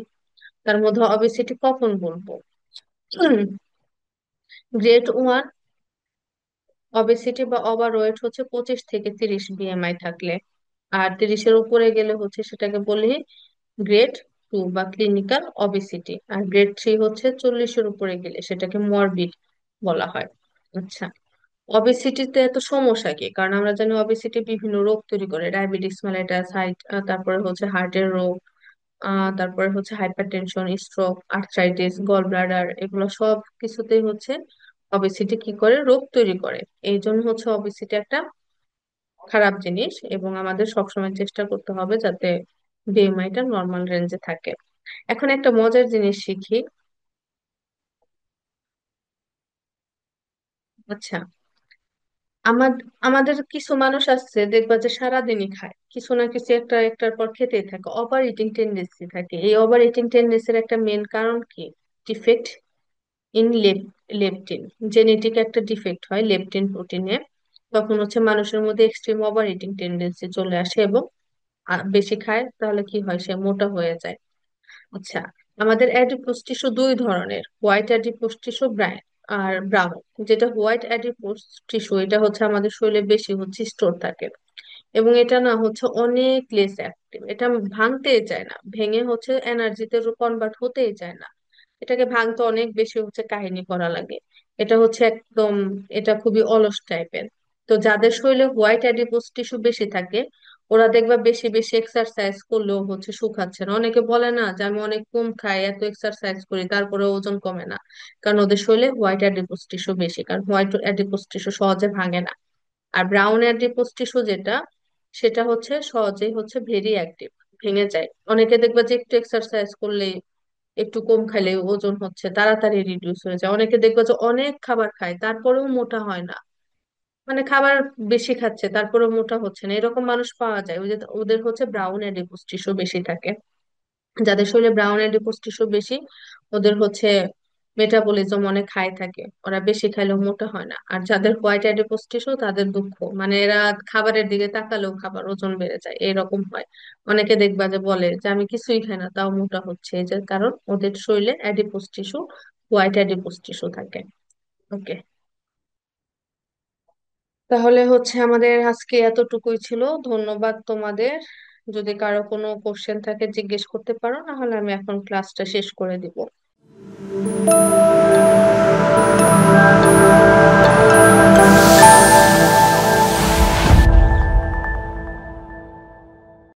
তার মধ্যে অবেসিটি কখন বলবো? গ্রেড 1 অবেসিটি বা ওভার ওয়েট হচ্ছে 25 থেকে 30 বিএমআই থাকলে, আর 30-এর উপরে গেলে হচ্ছে সেটাকে বলি গ্রেড 2 বা ক্লিনিক্যাল অবেসিটি, আর গ্রেড 3 হচ্ছে 40-এর উপরে গেলে সেটাকে মরবিড বলা হয়। আচ্ছা, অবেসিটিতে এত সমস্যা কি? কারণ আমরা জানি অবেসিটি বিভিন্ন রোগ তৈরি করে, ডায়াবেটিস মেলাইটাস, তারপরে হচ্ছে হার্টের রোগ, তারপরে হচ্ছে hypertension, stroke, arthritis, gall bladder, এগুলো সব কিছুতেই হচ্ছে অবেসিটি কি করে? রোগ তৈরি করে। এই জন্য হচ্ছে অবেসিটি একটা খারাপ জিনিস, এবং আমাদের সবসময় চেষ্টা করতে হবে যাতে বিএমআইটা নর্মাল রেঞ্জে থাকে। এখন একটা মজার জিনিস শিখি। আচ্ছা, আমাদের আমাদের কিছু মানুষ আছে দেখবা যে সারাদিনই খায়, কিছু না কিছু একটা একটার পর খেতেই থাকে, ওভার ইটিং টেন্ডেন্সি থাকে। এই ওভার ইটিং টেন্ডেন্সির একটা মেন কারণ কি? Defect in leptin. জেনেটিক একটা ডিফেক্ট হয় লেপটিন প্রোটিনে। তখন হচ্ছে মানুষের মধ্যে এক্সট্রিম ওভার ইটিং টেন্ডেন্সি চলে আসে, এবং বেশি খায়, তাহলে কি হয়? সে মোটা হয়ে যায়। আচ্ছা, আমাদের অ্যাডিপোজ টিস্যু দুই ধরনের, হোয়াইট অ্যাডিপোজ টিস্যু আর ব্রাউন। যেটা হোয়াইট অ্যাডিপোজ টিস্যু, এটা হচ্ছে আমাদের শরীরে বেশি হচ্ছে স্টোর থাকে, এবং এটা না হচ্ছে অনেক লেস অ্যাক্টিভ। এটা ভাঙতেই চায় না, ভেঙে হচ্ছে এনার্জিতে কনভার্ট হতেই চায় না। এটাকে ভাঙতে অনেক বেশি হচ্ছে কাহিনী করা লাগে। এটা হচ্ছে একদম, এটা খুবই অলস টাইপের। তো যাদের শরীরে হোয়াইট অ্যাডিপোজ টিস্যু বেশি থাকে, ওরা দেখবা বেশি বেশি এক্সারসাইজ করলেও হচ্ছে শুকাচ্ছে না। অনেকে বলে না যে আমি অনেক কম খাই, এত এক্সারসাইজ করি, তারপরে ওজন কমে না, কারণ ওদের শরীরে হোয়াইট অ্যাডিপোজ টিস্যু বেশি, কারণ হোয়াইট অ্যাডিপোজ টিস্যু সহজে ভাঙে না। আর ব্রাউন অ্যাডিপোজ টিস্যু যেটা, সেটা হচ্ছে সহজেই হচ্ছে ভেরি অ্যাক্টিভ, ভেঙে যায়। অনেকে দেখবা যে একটু এক্সারসাইজ করলে, একটু কম খাইলে ওজন হচ্ছে তাড়াতাড়ি রিডিউস হয়ে যায়। অনেকে দেখবা যে অনেক খাবার খায় তারপরেও মোটা হয় না, মানে খাবার বেশি খাচ্ছে তারপরেও মোটা হচ্ছে না, এরকম মানুষ পাওয়া যায়। ওই যে ওদের হচ্ছে ব্রাউন অ্যাডিপোজ টিস্যু বেশি থাকে। যাদের শরীরে ব্রাউন অ্যাডিপোজ টিস্যু বেশি, ওদের হচ্ছে মেটাবলিজম অনেক হাই থাকে, ওরা বেশি খাইলেও মোটা হয় না। আর যাদের হোয়াইট অ্যাডিপোস্টিসও তাদের দুঃখ, মানে এরা খাবারের দিকে তাকালেও খাবার ওজন বেড়ে যায় এরকম হয়। অনেকে দেখবা যে বলে যে আমি কিছুই খাই না তাও মোটা হচ্ছে, এই যে কারণ ওদের শরীরে অ্যাডিপোস্টিসও, হোয়াইট অ্যাডিপোস্টিসও থাকে। ওকে, তাহলে হচ্ছে আমাদের আজকে এতটুকুই ছিল। ধন্যবাদ তোমাদের। যদি কারো কোনো কোশ্চেন থাকে জিজ্ঞেস করতে পারো, না হলে আমি এখন ক্লাসটা শেষ করে দিব।